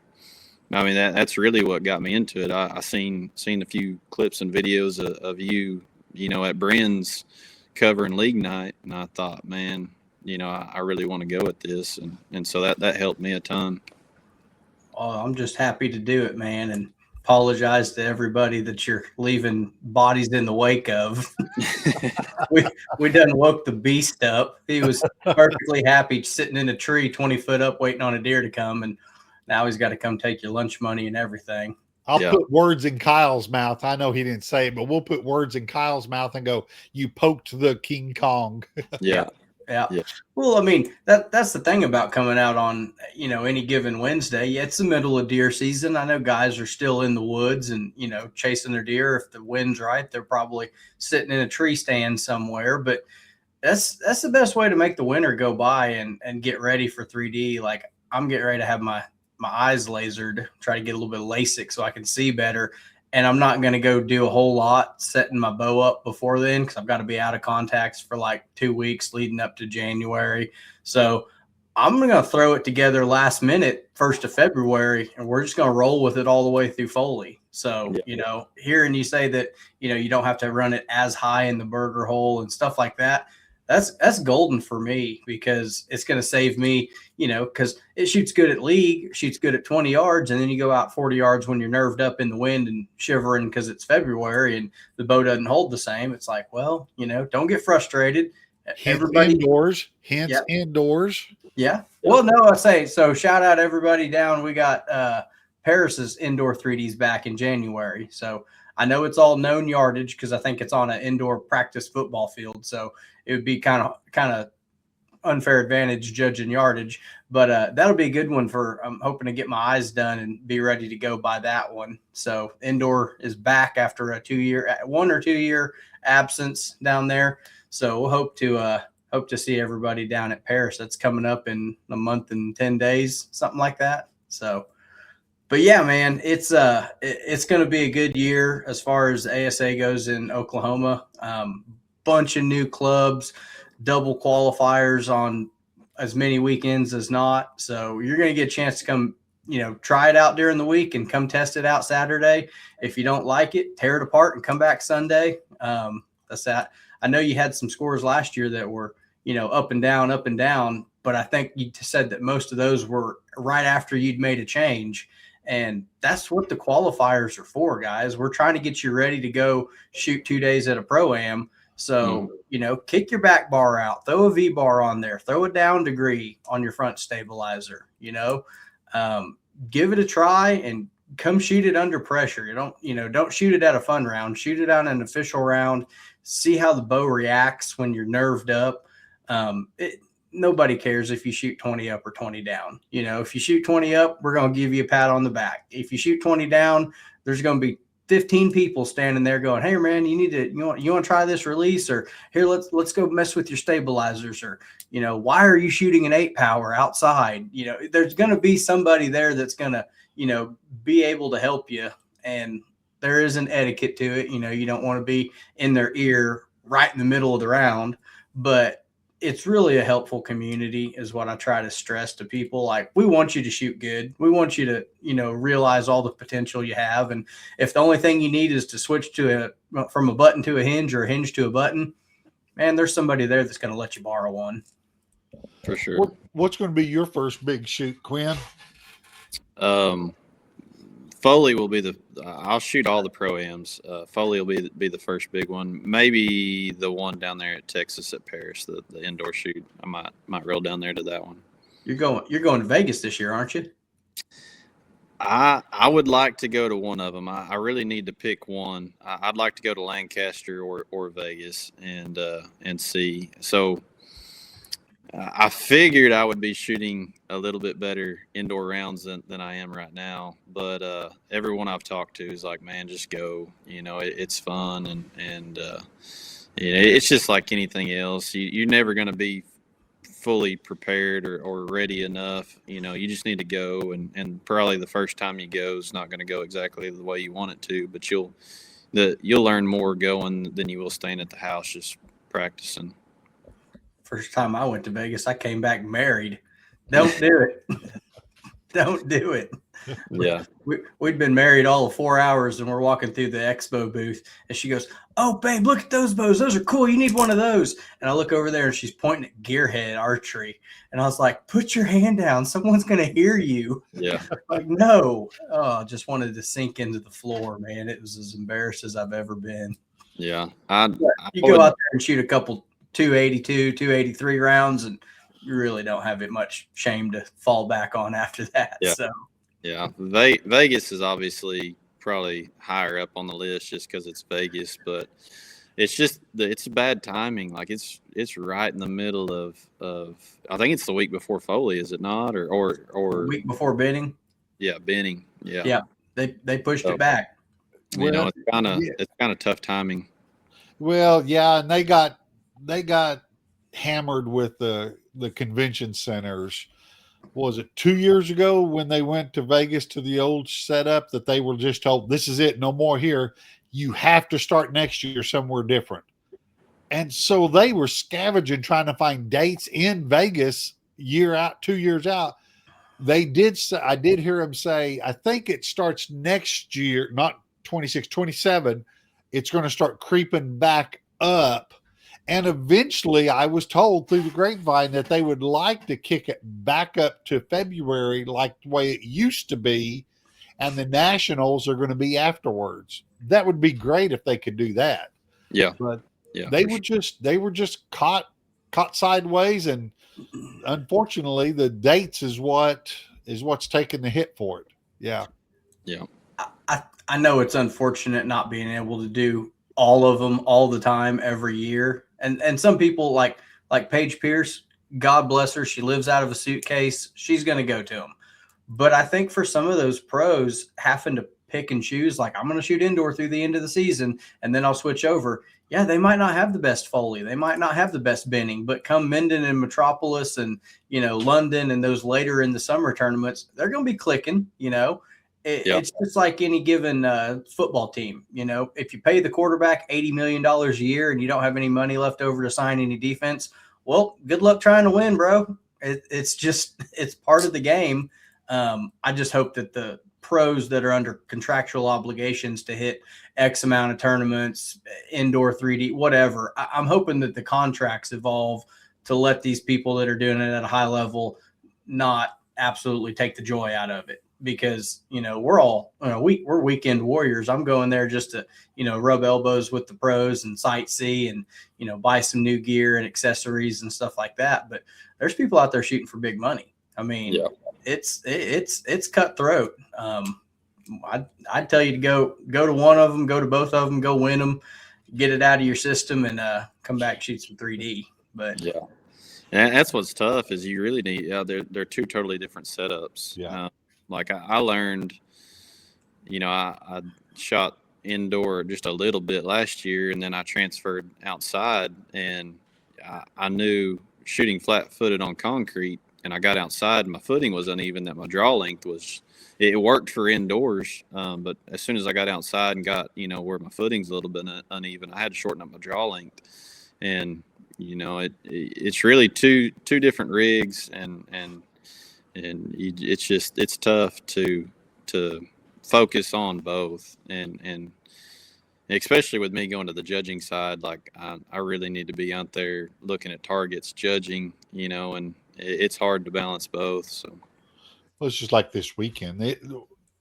I mean, that's really what got me into it. I seen a few clips and videos of you, at Bryn's covering league night, and I thought, man, I really want to go at this, and so that helped me a ton. Oh, I'm just happy to do it, man, and apologize to everybody that you're leaving bodies in the wake of. we done woke the beast up. He was perfectly happy sitting in a tree 20 foot up waiting on a deer to come, and now he's got to come take your lunch money and everything. I'll put words in Kyle's mouth. I know he didn't say it, but we'll put words in Kyle's mouth and go, you poked the King Kong. Yeah. Well, I mean, that's the thing about coming out on, any given Wednesday. Yeah, it's the middle of deer season. I know guys are still in the woods and, chasing their deer. If the wind's right, they're probably sitting in a tree stand somewhere. But that's the best way to make the winter go by and get ready for 3D. Like I'm getting ready to have my eyes lasered, try to get a little bit of LASIK so I can see better. And I'm not going to go do a whole lot setting my bow up before then because I've got to be out of contacts for like 2 weeks leading up to January. So I'm going to throw it together last minute, 1st of February, and we're just going to roll with it all the way through Foley. So, hearing you say that, you don't have to run it as high in the burger hole and stuff like that, that's golden for me because it's going to save me, because it shoots good at league, shoots good at 20 yards, and then you go out 40 yards when you're nerved up in the wind and shivering because it's February and the bow doesn't hold the same. It's like, well, don't get frustrated. Everybody indoors, indoors. Yeah. Well, no, I say so. Shout out everybody down. We got Paris's indoor 3Ds back in January. So I know it's all known yardage because I think it's on an indoor practice football field. So it would be kind of unfair advantage judging yardage, but that'll be a good one I'm hoping to get my eyes done and be ready to go by that one. So indoor is back after a 1 or 2 year absence down there. So we'll hope to see everybody down at Paris. That's coming up in a month and 10 days, something like that. So, but yeah, man, it's going to be a good year as far as ASA goes in Oklahoma. Bunch of new clubs, double qualifiers on as many weekends as not. So you're going to get a chance to come try it out during the week and come test it out Saturday. If you don't like it, tear it apart and come back Sunday. That's that. I know you had some scores last year that were, up and down, but I think you said that most of those were right after you'd made a change. And that's what the qualifiers are for, guys. We're trying to get you ready to go shoot 2 days at a Pro-Am. So, kick your back bar out, throw a V-bar on there, throw a down degree on your front stabilizer, give it a try and come shoot it under pressure. Don't shoot it at a fun round, shoot it on an official round, see how the bow reacts when you're nerved up. Nobody cares if you shoot 20 up or 20 down. If you shoot 20 up, we're going to give you a pat on the back. If you shoot 20 down, there's going to be 15 people standing there going, "Hey man, you want to try this release?" Or "Here, let's go mess with your stabilizers." Or, "Why are you shooting an 8 power outside?" There's going to be somebody there that's going to, be able to help you. And there is an etiquette to it. You don't want to be in their ear right in the middle of the round, but it's really a helpful community is what I try to stress to people. Like, we want you to shoot good. We want you to, realize all the potential you have. And if the only thing you need is to switch from a button to a hinge or a hinge to a button, man, there's somebody there that's going to let you borrow one. For sure. What's going to be your first big shoot, Quinn? Foley will be I'll shoot all the Pro-Ams. Foley will be the first big one. Maybe the one down there at Texas at Paris, the indoor shoot. I might roll down there to that one. You're going to Vegas this year, aren't you? I would like to go to one of them. I really need to pick one. I'd like to go to Lancaster or Vegas and see. So I figured I would be shooting a little bit better indoor rounds than I am right now. But everyone I've talked to is like, "Man, just go. It's fun and it's just like anything else. You're never going to be fully prepared or ready enough. You just need to go. And probably the first time you go is not going to go exactly the way you want it to. But you'll learn more going than you will staying at the house just practicing." First time I went to Vegas, I came back married. Don't do it. Don't do it. Yeah. We'd been married all of 4 hours, and we're walking through the expo booth, and she goes, "Oh, babe, look at those bows. Those are cool. You need one of those." And I look over there, and she's pointing at Gearhead Archery. And I was like, "Put your hand down. Someone's going to hear you." Yeah. Like, no. Oh, I just wanted to sink into the floor, man. It was as embarrassed as I've ever been. Yeah. You go out there and shoot a couple 282, 283 rounds, and you really don't have it much shame to fall back on after that. Yeah. So, yeah, Vegas is obviously probably higher up on the list just because it's Vegas, but it's bad timing. Like it's right in the middle of I think it's the week before Foley, is it not? Or week before Benning. Yeah, Benning. Yeah. Yeah, they pushed it back. It's kind of tough timing. Well, yeah, and they got hammered with the convention centers. Was it 2 years ago when they went to Vegas to the old setup that they were just told, "This is it, no more here. You have to start next year somewhere different." And so they were scavenging, trying to find dates in Vegas 2 years out. I did hear him say, I think it starts next year, not 26, 27. It's going to start creeping back up. And eventually I was told through the grapevine that they would like to kick it back up to February like the way it used to be. And the nationals are going to be afterwards. That would be great if they could do that. Yeah. But yeah, they were just caught sideways. And unfortunately the dates is what's taking the hit for it. Yeah. Yeah. I know it's unfortunate not being able to do all of them all the time every year. And some people like Paige Pierce, God bless her, she lives out of a suitcase. She's going to go to them. But I think for some of those pros having to pick and choose, like, I'm going to shoot indoor through the end of the season and then I'll switch over. Yeah, they might not have the best Foley. They might not have the best Benning, but come Minden and Metropolis and, London and those later in the summer tournaments, they're going to be clicking, It's just like any given football team. If you pay the quarterback $80 million a year and you don't have any money left over to sign any defense, well, good luck trying to win, bro. It's part of the game. I just hope that the pros that are under contractual obligations to hit X amount of tournaments, indoor 3D, whatever, I'm hoping that the contracts evolve to let these people that are doing it at a high level not absolutely take the joy out of it. Because, we're all, we're weekend warriors. I'm going there just to, rub elbows with the pros and sightsee and, buy some new gear and accessories and stuff like that. But there's people out there shooting for big money. I mean, it's cutthroat. I'd tell you to go to one of them, go to both of them, go win them, get it out of your system, and come back and shoot some 3D. But yeah, and that's what's tough is you really need. They're two totally different setups. Yeah. Like I learned, I shot indoor just a little bit last year, and then I transferred outside, and I knew shooting flat-footed on concrete, and I got outside, and my footing was uneven, that my draw length was – it worked for indoors, but as soon as I got outside and got, where my footing's a little bit uneven, I had to shorten up my draw length. And, it's really two different rigs, and it's tough to focus on both, and especially with me going to the judging side, like I really need to be out there looking at targets, judging, and it's hard to balance both. So well, it's just like this weekend,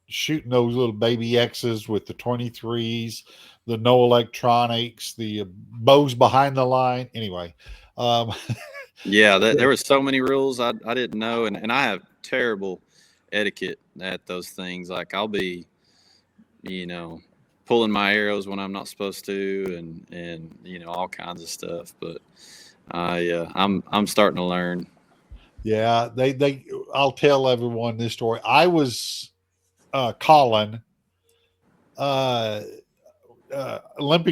shooting those little baby X's with the 23s, the no electronics, the bows behind the line. Anyway, yeah, there was so many rules I didn't know, and I have terrible etiquette at those things. Like I'll be, pulling my arrows when I'm not supposed to, and all kinds of stuff. But I'm starting to learn. Yeah, I'll tell everyone this story. I was calling Olympic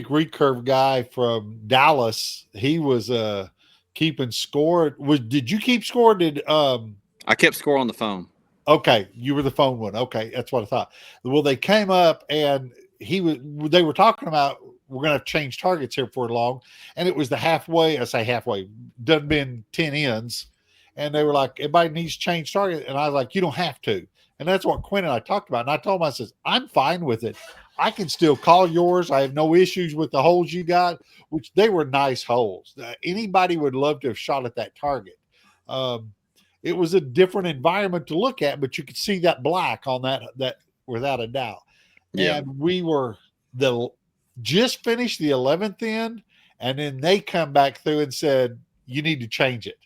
recurve guy from Dallas. He was keeping score. Did you keep score? I kept score on the phone. Okay, you were the phone one. Okay, that's what I thought. Well, they came up and they were talking about we're going to change targets here for long, and it was the halfway. I say halfway, done been 10 ends, and they were like, everybody needs to change target, and I was like, you don't have to, and that's what Quinn and I talked about. And I told him, I says, I'm fine with it. I can still call yours. I have no issues with the holes you got, which they were nice holes. Anybody would love to have shot at that target. It was a different environment to look at, but you could see that black on that without a doubt. Yeah. And we were just finished the 11th end, and then they come back through and said, you need to change it.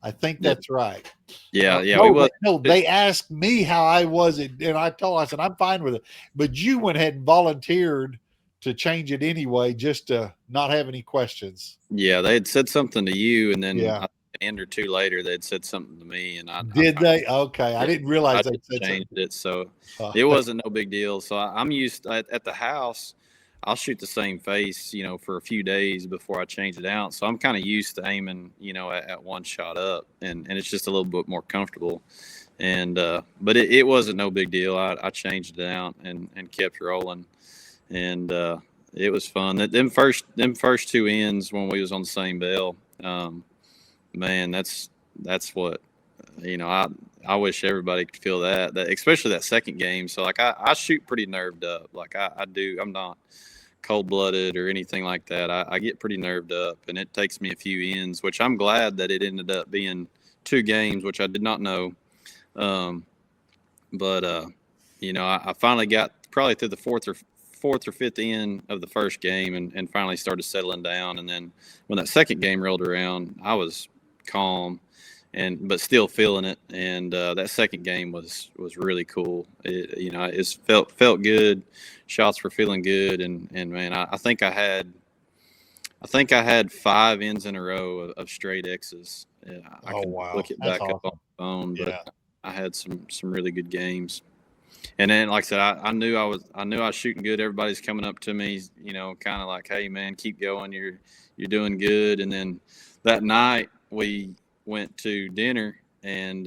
I think that's right. Yeah. They asked me how I was, and I said, I'm fine with it. But you went ahead and volunteered to change it anyway, just to not have any questions. Yeah, they had said something to you, and then an end or two later, they'd said something to me, and they? Okay, I didn't realize they changed it, so it wasn't no big deal. So I'm used at the house. I'll shoot the same face, for a few days before I change it out. So I'm kind of used to aiming, at one shot up, and it's just a little bit more comfortable. And but it wasn't no big deal. I changed it out and kept rolling, and it was fun. Them first two ends when we was on the same bell, man, that's what I wish everybody could feel that especially that second game. So like I shoot pretty nerved up. Like I do. I'm not cold-blooded or anything like that. I get pretty nerved up, and it takes me a few ends, which I'm glad that it ended up being 2 games, which I did not know. But I finally got probably through the fourth or fifth end of the first game and finally started settling down. And then when that second game rolled around, I was calm but still feeling it. And that second game was really cool. It felt good. Shots were feeling good. And man, I think I had 5 ends in a row of straight X's. I could look it back up on the phone, but I had some really good games. And then, like I said, I knew I was shooting good. Everybody's coming up to me, kind of like, "Hey, man, keep going. You're doing good." And then that night we went to dinner, and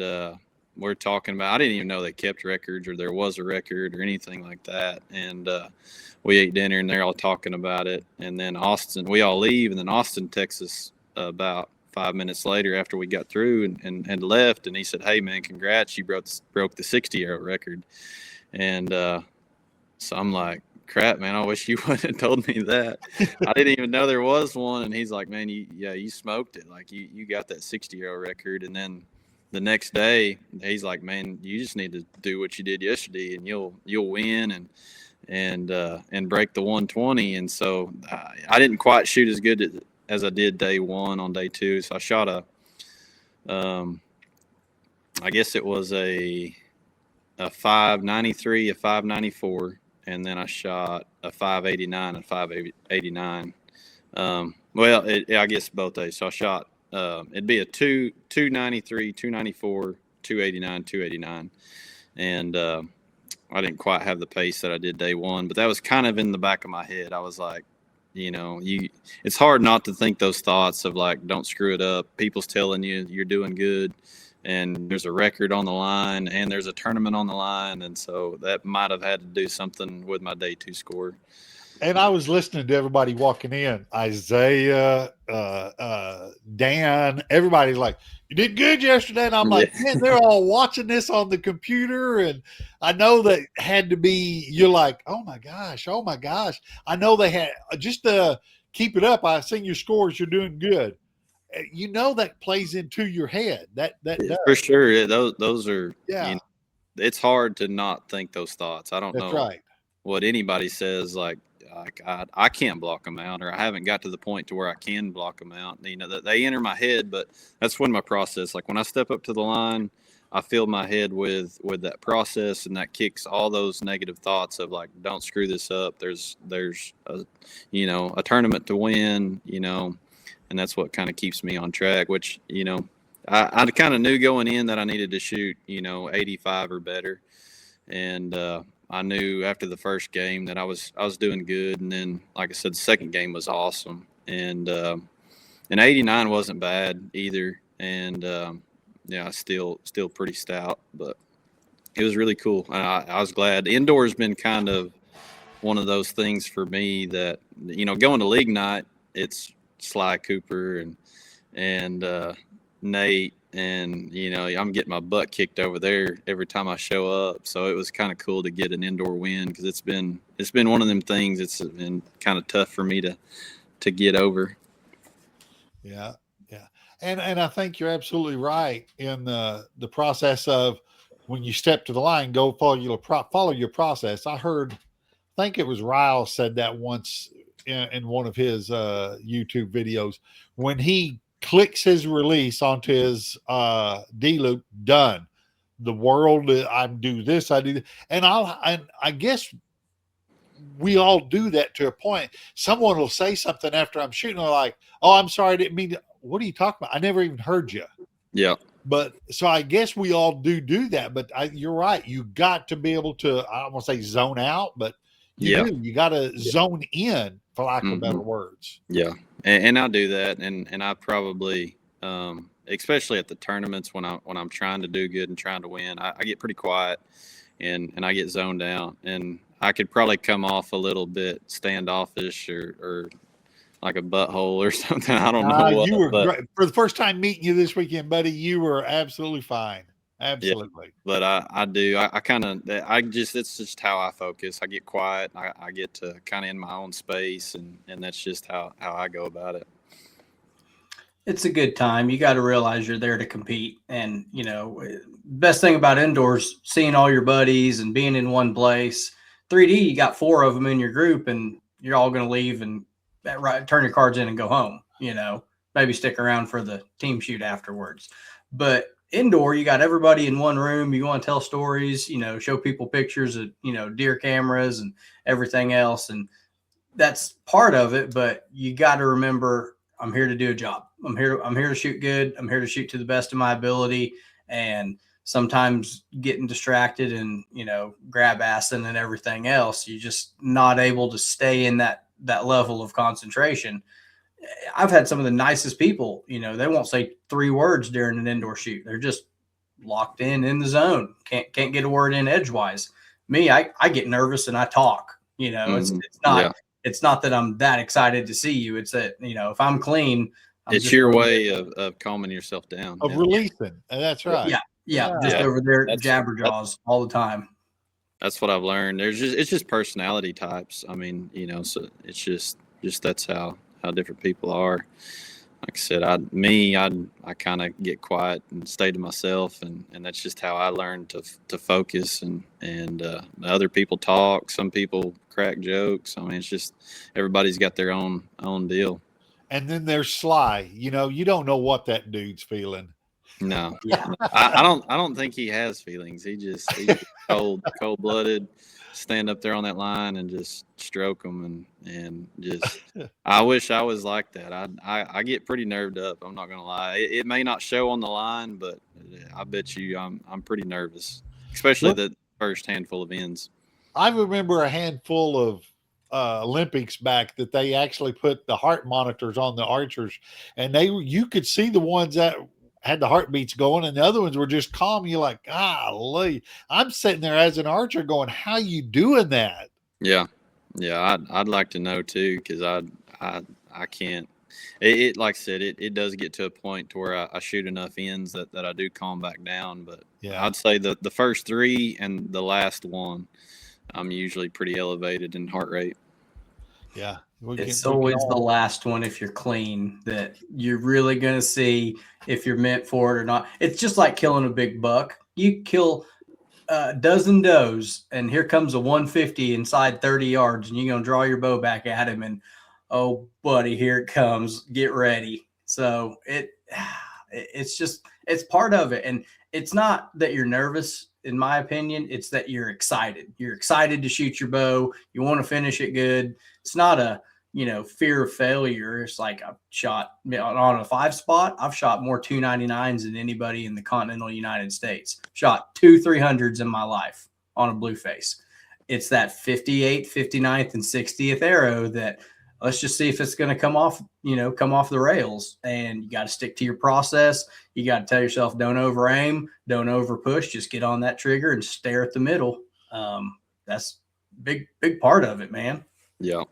we're talking about. I didn't even know they kept records or there was a record or anything like that. And we ate dinner, and they're all talking about it. And then we all leave, and then Austin texts us about 5 minutes later after we got through and left, and he said, "Hey man, congrats, you broke the 60 arrow record." And so I'm like, crap, man, I wish you wouldn't have told me that. I didn't even know there was one. And he's like, man, you smoked it. Like you got that 60 arrow record. And then the next day he's like, man, you just need to do what you did yesterday and you'll win and break the 120. And so I didn't quite shoot as good as I did day one on day two. So I shot I guess it was a 593, a 594, and then I shot a 589 and 589. I guess both days. So I shot it'd be a 293, 294, 289, 289, and I didn't quite have the pace that I did day one, but that was kind of in the back of my head. I was like, it's hard not to think those thoughts of like, don't screw it up. People's telling you you're doing good, and there's a record on the line, and there's a tournament on the line, and so that might have had to do something with my day two score. And I was listening to everybody walking in, Isaiah, Dan, everybody's like, you did good yesterday. And I'm like, man, they're all watching this on the computer. And I know that had to be, you're like, oh my gosh. I know they had, just to keep it up, I seen your scores, you're doing good. That plays into your head. That does. For sure. Those are, yeah. It's hard to not think those thoughts. I don't know right. what anybody says, like I can't block them out, or I haven't got to the point to where I can block them out. That they enter my head, but that's when my process, like when I step up to the line, I fill my head with that process, and that kicks all those negative thoughts of like, don't screw this up. There's a tournament to win, and that's what kind of keeps me on track, which, I kind of knew going in that I needed to shoot, 85 or better. And, I knew after the first game that I was doing good, and then, like I said, the second game was awesome, and 89 wasn't bad either, and still pretty stout, but it was really cool. I was glad. Indoor's been kind of one of those things for me that going to league night, it's Sly Cooper and Nate. And, I'm getting my butt kicked over there every time I show up. So it was kind of cool to get an indoor win, because it's been one of them things. It's been kind of tough for me to get over. Yeah. Yeah. And I think you're absolutely right in the process of when you step to the line, go follow your process. I think it was Ryle said that once in one of his YouTube videos, when he clicks his release onto his D loop, done. The world, I do this, I do that. And I guess we all do that to a point. Someone will say something after I'm shooting, they're like, oh, I'm sorry, I didn't mean to. What are you talking about? I never even heard you. Yeah. But so I guess we all do that. But you're right. You got to be able to, I don't want to say zone out, but you got to zone in, for lack of better words. Yeah. And I do that, and I probably, especially at the tournaments when I'm trying to do good and trying to win, I get pretty quiet, and I get zoned out, and I could probably come off a little bit standoffish or like a butthole or something. I don't know what. You were great. For the first time meeting you this weekend, buddy. You were absolutely fine. Absolutely. Yeah, but I do. It's just how I focus. I get quiet. I get to kind of in my own space, and that's just how I go about it. It's a good time. You got to realize you're there to compete. And, best thing about indoors, seeing all your buddies and being in one place. 3D, you got 4 of them in your group, and you're all going to leave and turn your cards in and go home, maybe stick around for the team shoot afterwards. But indoor, you got everybody in one room. You want to tell stories, show people pictures of, deer cameras and everything else. And that's part of it. But you got to remember, I'm here to do a job. I'm here to shoot good. I'm here to shoot to the best of my ability. And sometimes getting distracted and, grab assing and everything else, you're just not able to stay in that level of concentration. I've had some of the nicest people, they won't say 3 words during an indoor shoot. They're just locked in the zone. Can't get a word in edgewise. Me, I get nervous and I talk, it's not that I'm that excited to see you. It's that, if I'm clean, It's your way of calming yourself down. Of releasing. That's right. Yeah. Just over there, jabberjaws all the time. That's what I've learned. It's just personality types. I mean, so it's just that's how different people are. Like I said, I kind of get quiet and stay to myself, and that's just how I learned to focus. And other people talk. Some people crack jokes. I mean, it's just everybody's got their own deal. And then there's Sly. You don't know what that dude's feeling. No, I don't think he has feelings. He's just cold-blooded. Stand up there on that line and just stroke them and just. I wish I was like that. I get pretty nerved up. I'm not gonna lie. It may not show on the line, but I bet you I'm pretty nervous, especially the first handful of ends. I remember a handful of Olympics back that they actually put the heart monitors on the archers, and you could see the ones that had the heartbeats going and the other ones were just calm. You're like, golly, I'm sitting there as an archer going, how you doing that? Yeah. I'd like to know too. Cause I can't, it like I said, it does get to a point to where I shoot enough ends that I do calm back down. But yeah, I'd say the first three and the last one, I'm usually pretty elevated in heart rate. Yeah. It's always the last one, if you're clean, that you're really going to see if you're meant for it or not. It's just like killing a big buck. You kill a dozen does, and here comes a 150 inside 30 yards, and you're going to draw your bow back at him, and, oh, buddy, here it comes. Get ready. So it's part of it. And it's not that you're nervous, in my opinion. It's that you're excited. You're excited to shoot your bow. You want to finish it good. It's not a fear of failure. It's like I've shot on a 5-spot. I've shot more 299s than anybody in the continental United States. Shot 2 300s in my life on a blue face. It's that 58th, 59th, and 60th arrow that let's just see if it's going to come off the rails. And you got to stick to your process. You got to tell yourself, don't over aim, don't over push, just get on that trigger and stare at the middle. That's big part of it, man. Yeah.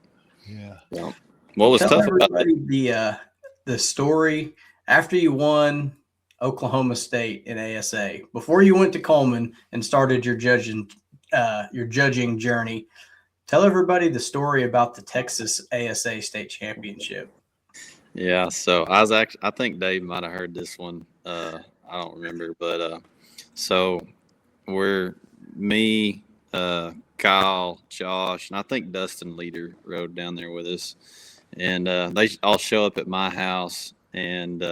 Yeah. What was tough about it? The story after you won Oklahoma State in ASA, before you went to Coleman and started your judging journey. Tell everybody the story about the Texas ASA State Championship. Yeah, so I think Dave might have heard this one. I don't remember, but so we're me, Kyle, Josh, and I think Dustin Leader rode down there with us, and they all show up at my house, and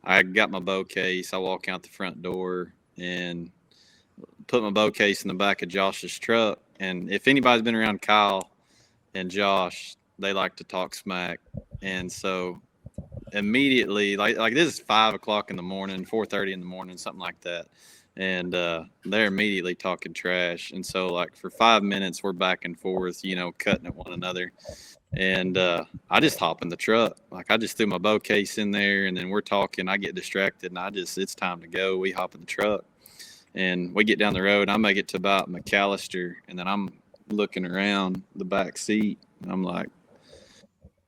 I got my bow case. I walk out the front door and put my bow case in the back of Josh's truck. And if anybody's been around Kyle and Josh, they like to talk smack. And so immediately, like this is 5 o'clock in the morning, 4:30 in the morning, something like that. And they're immediately talking trash. And so like for 5 minutes, we're back and forth, cutting at one another. And I just hop in the truck. Like I just threw my bow case in there, and then we're talking. I get distracted, and it's time to go. We hop in the truck. And we get down the road. I make it to about McAllister, and then I'm looking around the back seat, and I'm like,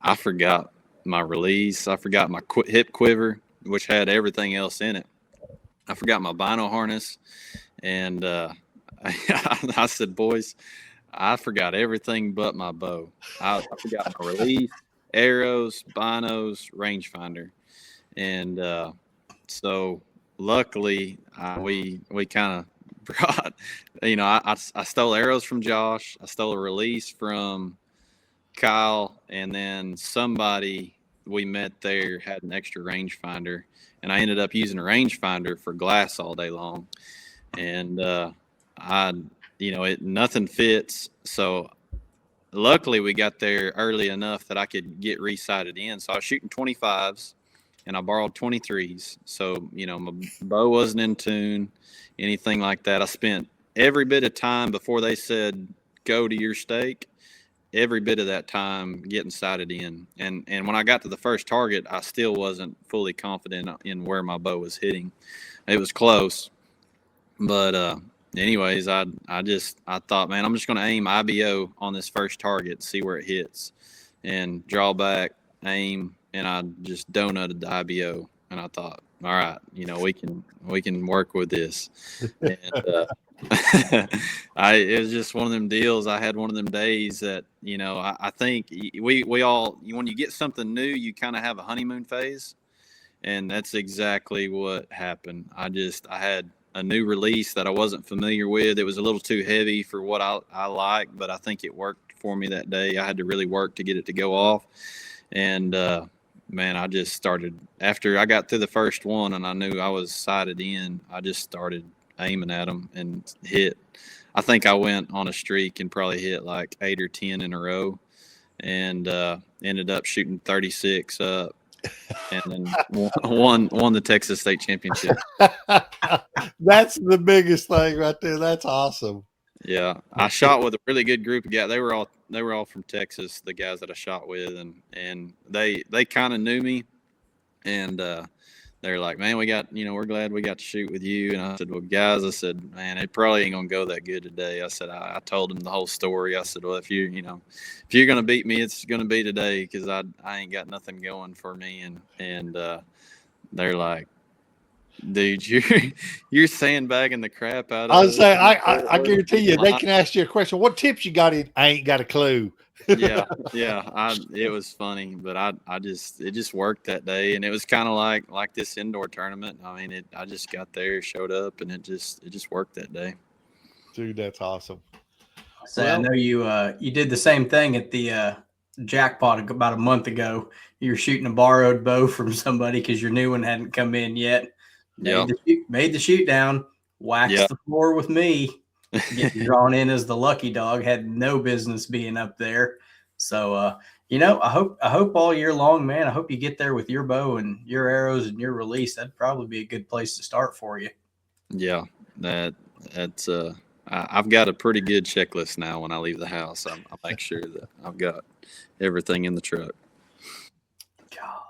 I forgot my release. I forgot my hip quiver, which had everything else in it. I forgot my bino harness, and I said, boys, I forgot everything but my bow. I forgot my release, arrows, binos, rangefinder, and so. Luckily, we kind of brought, I stole arrows from Josh. I stole a release from Kyle, and then somebody we met there had an extra rangefinder, and I ended up using a rangefinder for glass all day long. And nothing fits. So luckily we got there early enough that I could get resighted in. So I was shooting 25s. And I borrowed 23s. So, my bow wasn't in tune, anything like that. I spent every bit of time before they said, go to your stake, every bit of that time getting sighted in. And when I got to the first target, I still wasn't fully confident in where my bow was hitting. It was close. But anyways, I thought, man, I'm just going to aim IBO on this first target, see where it hits, and draw back, aim, and I just donutted the IBO. And I thought, all right, we can work with this. And it was just one of them deals. I had one of them days that, I think we all, when you get something new, you kind of have a honeymoon phase. And that's exactly what happened. I had a new release that I wasn't familiar with. It was a little too heavy for what I like, but I think it worked for me that day. I had to really work to get it to go off. And, man, I just started after I got through the first one and I knew I was sighted in. I just started aiming at them and hit. I think I went on a streak and probably hit like 8 or 10 in a row, and ended up shooting 36 up, and then won the Texas State Championship. That's the biggest thing right there. That's awesome. Yeah, I shot with a really good group of guys. They were all from Texas, the guys that I shot with, and they kind of knew me, and they're like, man, we're glad we got to shoot with you. And I said, well, guys, I said, man, it probably ain't gonna go that good today. I said, I told them the whole story. I said, well, if you're gonna beat me, it's gonna be today, because I ain't got nothing going for me. And they're like, dude, you're sandbagging the crap out of I was us. saying, I guarantee you, they can ask you a question. What tips you got in? I ain't got a clue. yeah. It was funny, but it just worked that day, and it was kind of like this indoor tournament. I mean, I just got there, showed up, and it just worked that day. Dude, that's awesome. So I know you did the same thing at the jackpot about a month ago. You were shooting a borrowed bow from somebody because your new one hadn't come in yet. Made the shoot down, waxed the floor with me, getting drawn in as the lucky dog, had no business being up there. So, I hope all year long, man, I hope you get there with your bow and your arrows and your release. That'd probably be a good place to start for you. Yeah, that's I've got a pretty good checklist now. When I leave the house, I make sure that I've got everything in the truck.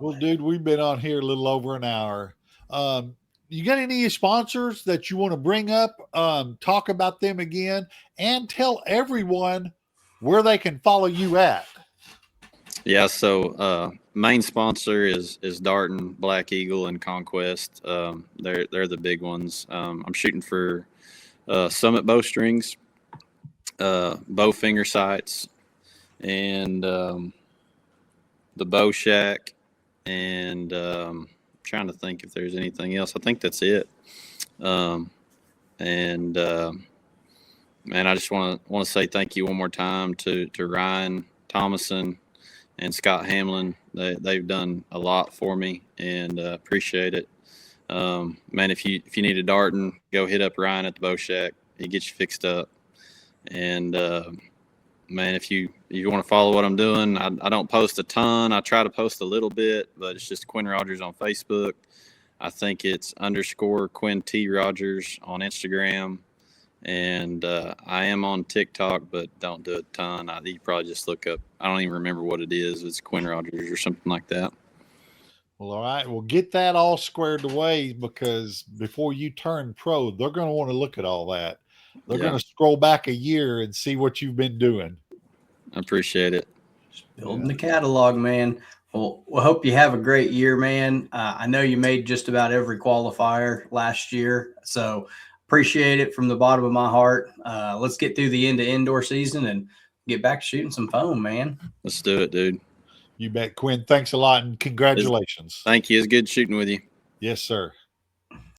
Well, dude, we've been on here a little over an hour. You got any sponsors that you want to bring up, talk about them again, and tell everyone where they can follow you at? Yeah, so main sponsor is Darton, Black Eagle, and Conquest. They're the big ones. I'm shooting for Summit Bowstrings, Bowfinger sights, and the BowShack, and trying to think if there's anything else. I think that's it. Man, I just want to say thank you one more time to Ryan Thomason and Scott Hamlin. They've done a lot for me, and appreciate it. Man, if you need a Darton, go hit up Ryan at the BowShack. He gets you fixed up. And man, if you want to follow what I'm doing, I don't post a ton. I try to post a little bit, but it's just Quinn Rogers on Facebook. I think it's _ Quinn T Rogers on Instagram. And I am on TikTok, but don't do a ton. You probably just look up, I don't even remember what it is. It's Quinn Rogers or something like that. Well, all right. Well, get that all squared away, because before you turn pro, they're going to want to look at all that. They're going to scroll back a year and see what you've been doing. I appreciate it. Just building the catalog, man. Well, I hope you have a great year, man. I know you made just about every qualifier last year, so appreciate it from the bottom of my heart. Let's get through the end of indoor season and get back to shooting some foam, man. Let's do it, dude. You bet, Quinn. Thanks a lot, and congratulations. Thank you. It's good shooting with you. Yes, sir.